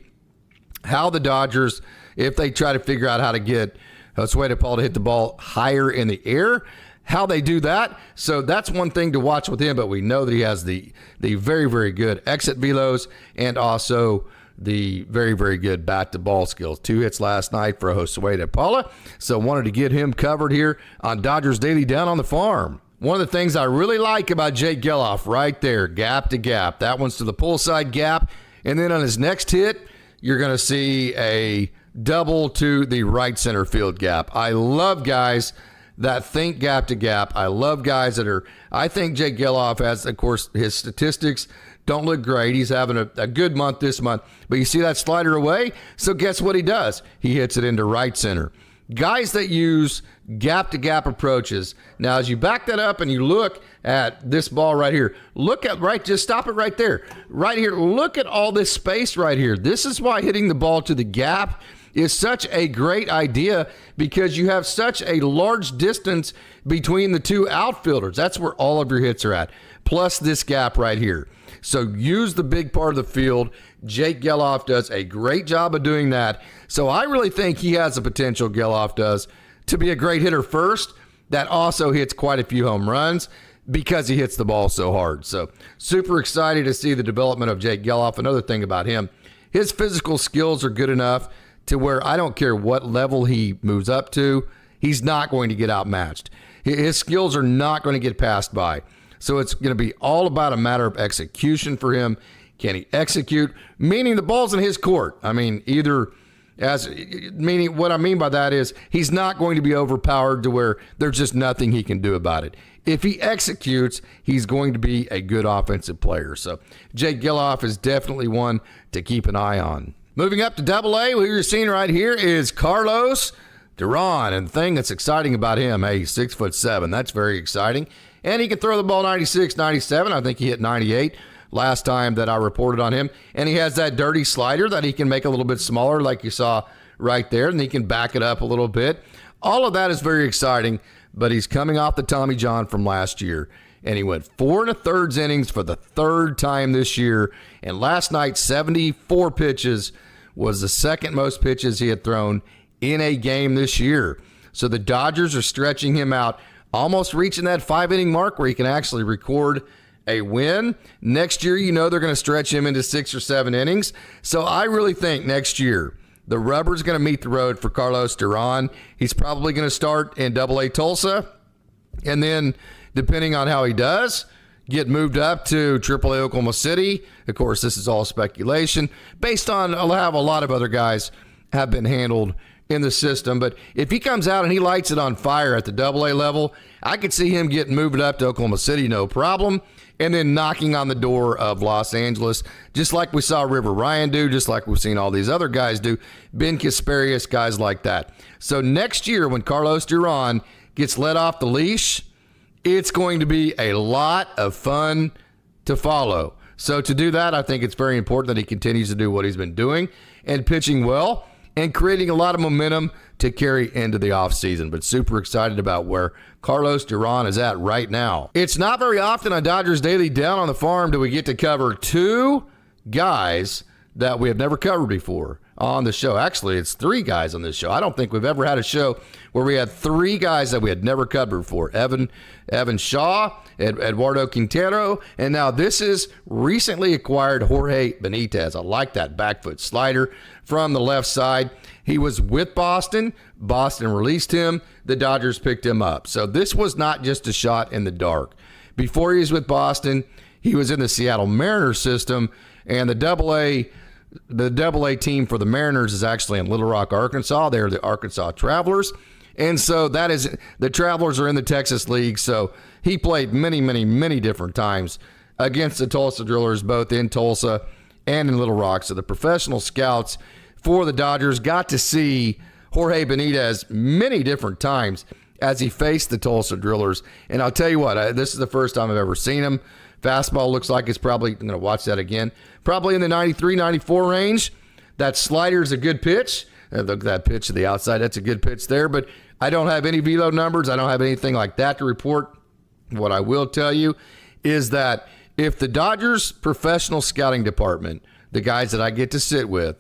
A: how the Dodgers, if they try to figure out how to get Josue De Paula to hit the ball higher in the air, how they do that. So that's one thing to watch with him, but we know that he has the very, very good exit velos and also the very, very good bat-to-ball skills. 2 hits last night for Josue De Paula, so wanted to get him covered here on Dodgers Daily Down on the Farm. One of the things I really like about Jake Geloff right there, gap to gap. That one's to the pull side gap, and then on his next hit, you're going to see a double to the right center field gap. I love guys that think gap to gap. I love guys that are, I think Jake Geloff has, of course, his statistics don't look great. He's having a good month this month, but you see that slider away? So guess what he does? He hits it into right center. Guys that use gap to gap approaches. Now, as you back that up and you look at this ball right here, just stop it right there. Right here, look at all this space right here. This is why hitting the ball to the gap is such a great idea, because you have such a large distance between the two outfielders. That's where all of your hits are at, plus this gap right here. So use the big part of the field. Jake Geloff does a great job of doing that. So I really think he has the potential, Geloff does, to be a great hitter first that also hits quite a few home runs because he hits the ball so hard. So super excited to see the development of Jake Geloff. Another thing about him, his physical skills are good enough to where I don't care what level he moves up to, he's not going to get outmatched. His skills are not going to get passed by. So it's going to be all about a matter of execution for him. Can he execute? Meaning the ball's in his court. I mean, meaning what I mean by that is he's not going to be overpowered to where there's just nothing he can do about it. If he executes, he's going to be a good offensive player. So Jake Geloff is definitely one to keep an eye on. Moving up to Double-A, what you're seeing right here is Carlos Duran. And the thing that's exciting about him, hey, he's 6'7". That's very exciting. And he can throw the ball 96, 97. I think he hit 98 last time that I reported on him. And he has that dirty slider that he can make a little bit smaller like you saw right there. And he can back it up a little bit. All of that is very exciting. But he's coming off the Tommy John from last year. And he went 4 1/3 innings for the 3rd time this year. And last night, 74 pitches was the second most pitches he had thrown in a game this year. So the Dodgers are stretching him out, almost reaching that 5-inning mark where he can actually record a win. Next year, they're going to stretch him into 6 or 7 innings. So I really think next year, the rubber's going to meet the road for Carlos Duran. He's probably going to start in Double-A Tulsa, and then, depending on how he does, get moved up to Triple-A Oklahoma City. Of course, this is all speculation based on how a lot of other guys have been handled in the system. But if he comes out and he lights it on fire at the Double-A level, I could see him getting moved up to Oklahoma City, no problem, and then knocking on the door of Los Angeles, just like we saw River Ryan do, just like we've seen all these other guys do, Ben Kasparius, guys like that. So next year when Carlos Duran gets let off the leash, it's going to be a lot of fun to follow. So to do that, I think it's very important that he continues to do what he's been doing and pitching well and creating a lot of momentum to carry into the offseason. But super excited about where Carlos Duran is at right now. It's not very often on Dodgers Daily Down on the Farm do we get to cover 2 guys that we have never covered before on the show. Actually, it's 3 guys on this show. I don't think we've ever had a show where we had 3 guys that we had never covered before. Evan Shaw, Eduardo Quintero, and now this is recently acquired Jorge Benitez. I like that back foot slider from the left side. He was with Boston. Boston released him. The Dodgers picked him up. So this was not just a shot in the dark. Before he was with Boston, he was in the Seattle Mariners system, and the Double-A team for the Mariners is actually in Little Rock, Arkansas. They're the Arkansas Travelers. And so that is, the Travelers are in the Texas League. So he played many, many, many different times against the Tulsa Drillers, both in Tulsa and in Little Rock. So the professional scouts for the Dodgers got to see Jorge Benitez many different times as he faced the Tulsa Drillers. And I'll tell you what, this is the first time I've ever seen him. Fastball looks like it's probably, I'm going to watch that again, probably in the 93, 94 range. That slider is a good pitch. That pitch to the outside, that's a good pitch there. But I don't have any velo numbers. I don't have anything like that to report. What I will tell you is that if the Dodgers professional scouting department, the guys that I get to sit with,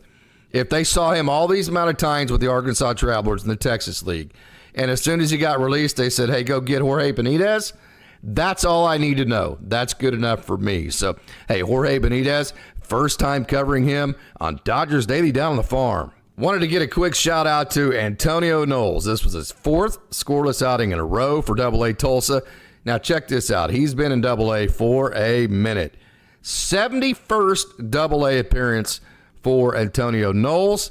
A: if they saw him all these amount of times with the Arkansas Travelers in the Texas League, and as soon as he got released, they said, hey, go get Jorge Benitez, that's all I need to know. That's good enough for me. So, hey, Jorge Benitez, first time covering him on Dodgers Daily Down on the Farm. Wanted to get a quick shout out to Antonio Knowles. This was his 4th scoreless outing in a row for Double-A Tulsa. Now check this out. He's been in Double-A for a minute. 71st Double-A appearance for Antonio Knowles.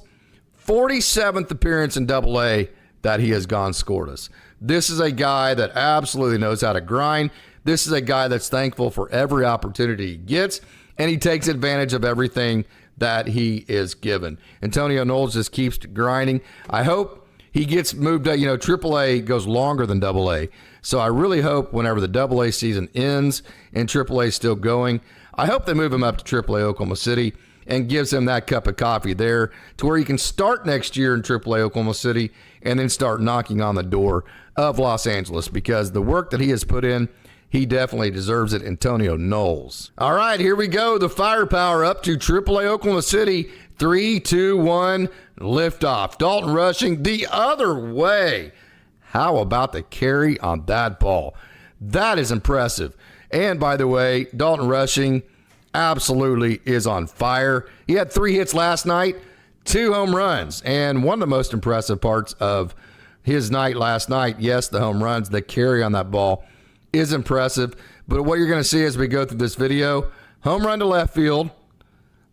A: 47th appearance in Double-A that he has gone scoreless. This is a guy that absolutely knows how to grind. This is a guy that's thankful for every opportunity he gets, and he takes advantage of everything that he is given. Antonio Knowles just keeps grinding. I hope he gets moved up. AAA goes longer than AA. So I really hope whenever the AA season ends and AAA is still going, I hope they move him up to AAA Oklahoma City and gives him that cup of coffee there to where he can start next year in AAA Oklahoma City and then start knocking on the door of Los Angeles, because the work that he has put in, he definitely deserves it. Antonio Knowles. All right, here we go. The firepower up to AAA Oklahoma City. 3, 2, 1, liftoff. Dalton rushing the other way. How about the carry on that ball? That is impressive. And by the way, Dalton rushing absolutely is on fire. He had 3 hits last night, 2 home runs. And one of the most impressive parts of his night last night, yes, the home runs, the carry on that ball is impressive. But what you're going to see as we go through this video, home run to left field,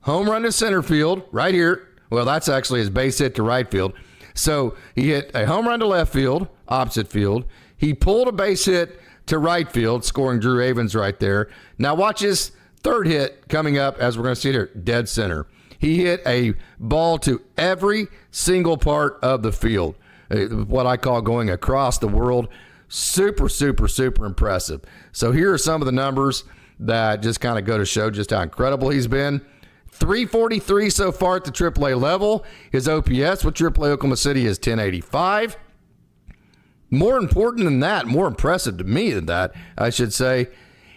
A: home run to center field, right here. Well, that's actually his base hit to right field. So he hit a home run to left field, opposite field. He pulled a base hit to right field, scoring Drew Avens right there. Now watch his third hit coming up, as we're going to see here, dead center. He hit a ball to every single part of the field, what I call going across the world. Super, super, super impressive. So here are some of the numbers that just kind of go to show just how incredible he's been. 343 so far at the AAA level. His OPS with AAA Oklahoma City is 1085. More important than that, more impressive to me than that, I should say,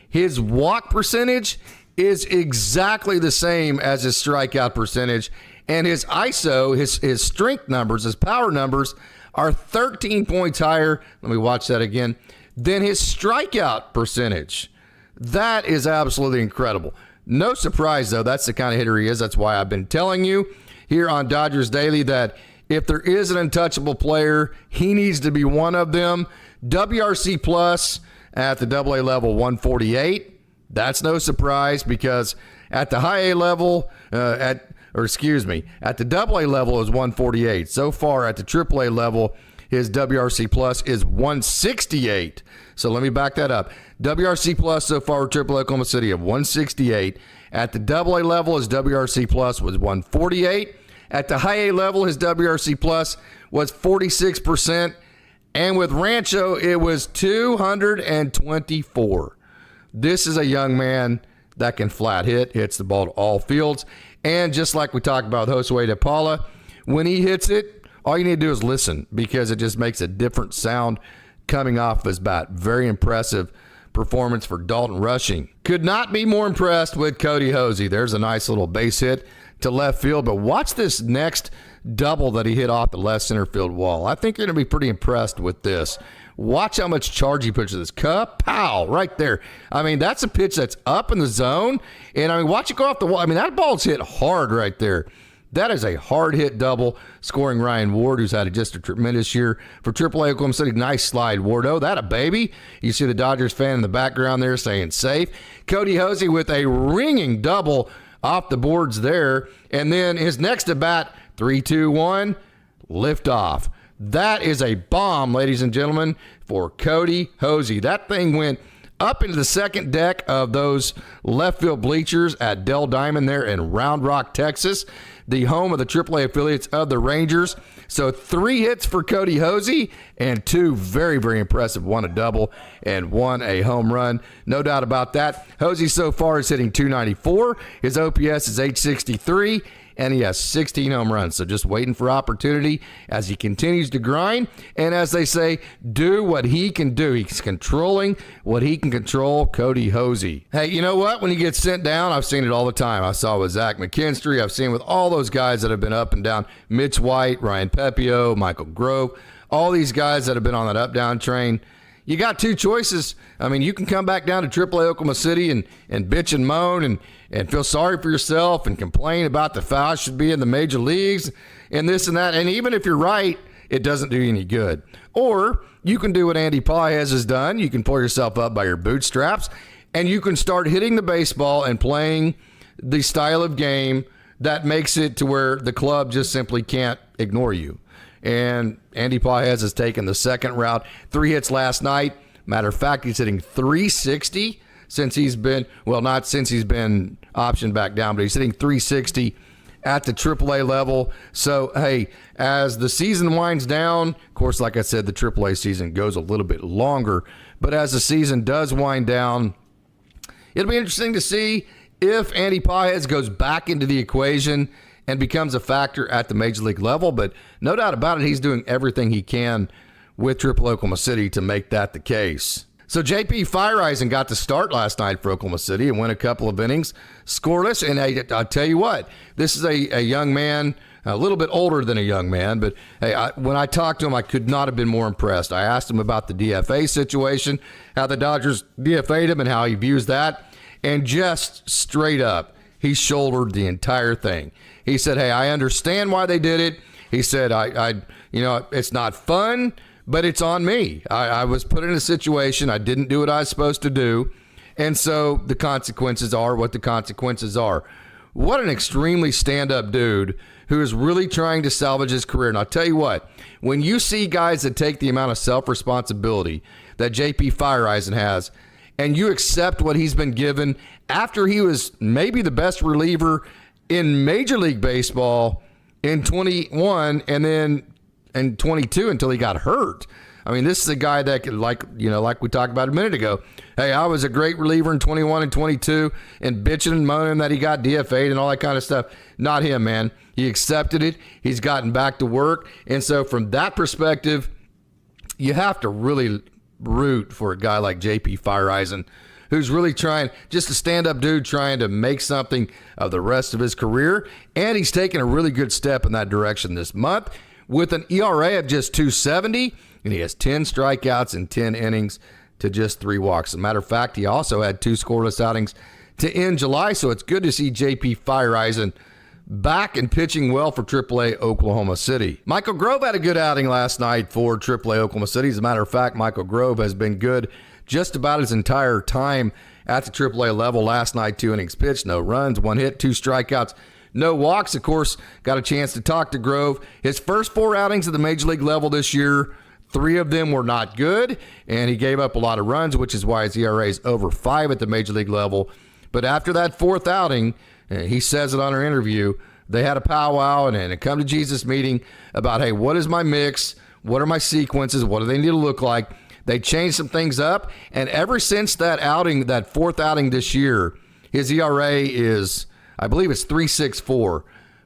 A: his walk percentage is exactly the same as his strikeout percentage, And his ISO, his strength numbers, his power numbers are 13 points higher. Let me watch that again. Than his strikeout percentage. That is absolutely incredible. No surprise, though. That's the kind of hitter he is. That's why I've been telling you here on Dodgers Daily that if there is an untouchable player, he needs to be one of them. WRC plus at the AA level, 148. That's no surprise because at the high A level, at the AA level is 148. So far at the AAA level, his WRC plus is 168. So let me back that up. WRC plus so far with AAA Oklahoma City of 168. At the AA level, his WRC plus was 148. At the high A level, his WRC plus was 46%. And with Rancho, it was 224. This is a young man that can flat hit, hits the ball to all fields. And just like we talked about with Josue de Paula, when he hits it, all you need to do is listen because it just makes a different sound coming off his bat. Very impressive performance for Dalton Rushing. Could not be more impressed with Cody Hosey. There's a nice little base hit to left field, but watch this next double that he hit off the left center field wall. I think you're going to be pretty impressed with this. Watch how much charge he puts to this. Kapow, right there. I mean, that's a pitch that's up in the zone, and I mean, watch it go off the wall. I mean, that ball's hit hard right there. That is a hard hit double, scoring Ryan Ward, who's had just a tremendous year for AAA Oklahoma City. Nice slide, Wardo. That a baby. You see the Dodgers fan in the background there saying safe. Cody Hosey with a ringing double off the boards there. And then his next at bat, 3-2-1, lift off. That is a bomb, ladies and gentlemen, for Cody Hosey. That thing went up into the second deck of those left field bleachers at Dell Diamond there in Round Rock, Texas, the home of the AAA affiliates of the Rangers. So 3 hits for Cody Hosey and 2 very, very impressive. 1 a double and 1 a home run. No doubt about that. Hosey so far is hitting .294. His OPS is .863. And he has 16 home runs. So just waiting for opportunity as he continues to grind. And as they say, do what he can do. He's controlling what he can control, Cody Hosey. Hey, you know what? When he gets sent down, I've seen it all the time. I saw with Zach McKinstry. I've seen with all those guys that have been up and down. Mitch White, Ryan Pepio, Michael Grove. All these guys that have been on that up-down train. You got 2 choices. I mean, you can come back down to AAA Oklahoma City and bitch and moan and feel sorry for yourself and complain about the foul should be in the major leagues and this and that. And even if you're right, it doesn't do you any good. Or you can do what Andy Paez has done. You can pull yourself up by your bootstraps and you can start hitting the baseball and playing the style of game that makes it to where the club just simply can't ignore you. And Andy Paez has taken the second route. 3 hits last night. Matter of fact, he's hitting .360 since he's been, well, not since he's been optioned back down, but he's hitting .360 at the AAA level. So, hey, as the season winds down, of course, like I said, the AAA season goes a little bit longer, but as the season does wind down, it'll be interesting to see if Andy Paez goes back into the equation and becomes a factor at the major league level. But no doubt about it, he's doing everything he can with AAA Oklahoma City to make that the case. So JP Fireisen got the start last night for Oklahoma City and went a couple of innings scoreless. And I'll tell you what, this is a young man, a little bit older than a young man. But hey, when I talked to him, I could not have been more impressed. I asked him about the DFA situation, how the Dodgers DFA'd him and how he views that. And just straight up, he shouldered the entire thing. He said, hey, I understand why they did it. He said, it's not fun, but it's on me. I was put in a situation. I didn't do what I was supposed to do. And so the consequences are what the consequences are. What an extremely stand-up dude who is really trying to salvage his career. And I'll tell you what, when you see guys that take the amount of self-responsibility that JP Fireisen has, and you accept what he's been given after he was maybe the best reliever in Major League Baseball in 21 and then in 22 until he got hurt. I mean, this is a guy that could, like we talked about a minute ago. Hey, I was a great reliever in 21 and 22 and bitching and moaning that he got DFA'd and all that kind of stuff. Not him, man. He accepted it. He's gotten back to work. And so from that perspective, you have to really root for a guy like JP Fireisen, who's really trying, just a stand-up dude trying to make something of the rest of his career. And he's taken a really good step in that direction this month with an ERA of just 2.70, and he has 10 strikeouts in 10 innings to just 3 walks. As a matter of fact, he also had 2 scoreless outings to end July, so it's good to see JP Feyereisen back and pitching well for AAA Oklahoma City. Michael Grove had a good outing last night for AAA Oklahoma City. As a matter of fact, Michael Grove has been good just about his entire time at the AAA level. Last night, 2 innings pitched, no runs, 1 hit, 2 strikeouts, no walks. Of course, got a chance to talk to Grove. His first 4 outings at the major league level this year, 3 of them were not good, and he gave up a lot of runs, which is why his ERA is over 5 at the major league level. But after that 4th outing, he says it on our interview, they had a powwow and a come to Jesus meeting about, hey, what is my mix? What are my sequences? What do they need to look like? They changed some things up. And ever since that outing, that 4th outing this year, his ERA is, I believe it's 3.64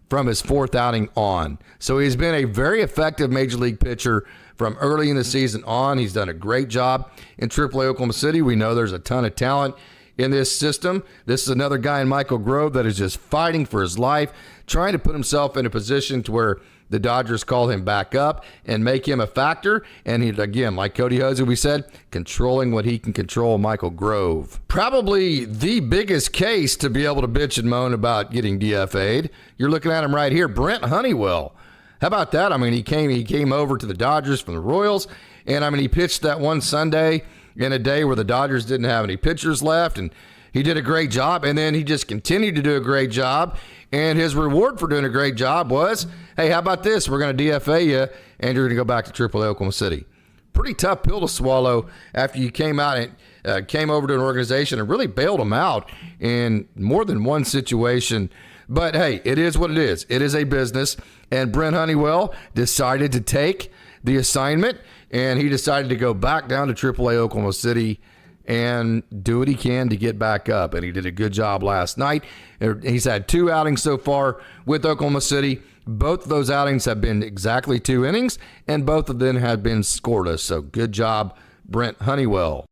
A: from his 4th outing on. So he's been a very effective major league pitcher from early in the season on. He's done a great job in AAA Oklahoma City. We know there's a ton of talent in this system. This is another guy in Michael Grove that is just fighting for his life, trying to put himself in a position to where the Dodgers call him back up and make him a factor. And he, again, like Cody Hosey, we said, controlling what he can control, Michael Grove. Probably the biggest case to be able to bitch and moan about getting DFA'd. You're looking at him right here, Brent Honeywell. How about that? I mean, he came over to the Dodgers from the Royals, and I mean, he pitched that one Sunday in a day where the Dodgers didn't have any pitchers left, and he did a great job, and then he just continued to do a great job, and his reward for doing a great job was, hey, how about this? We're going to DFA you, and you're going to go back to AAA Oklahoma City. Pretty tough pill to swallow after you came out and came over to an organization and really bailed them out in more than one situation. But, hey, it is what it is. It is a business, and Brent Honeywell decided to take the assignment, and he decided to go back down to AAA Oklahoma City and do what he can to get back up. And he did a good job last night. He's had 2 outings so far with Oklahoma City. Both of those outings have been exactly 2 innings, and both of them have been scoreless. So good job, Brent Honeywell.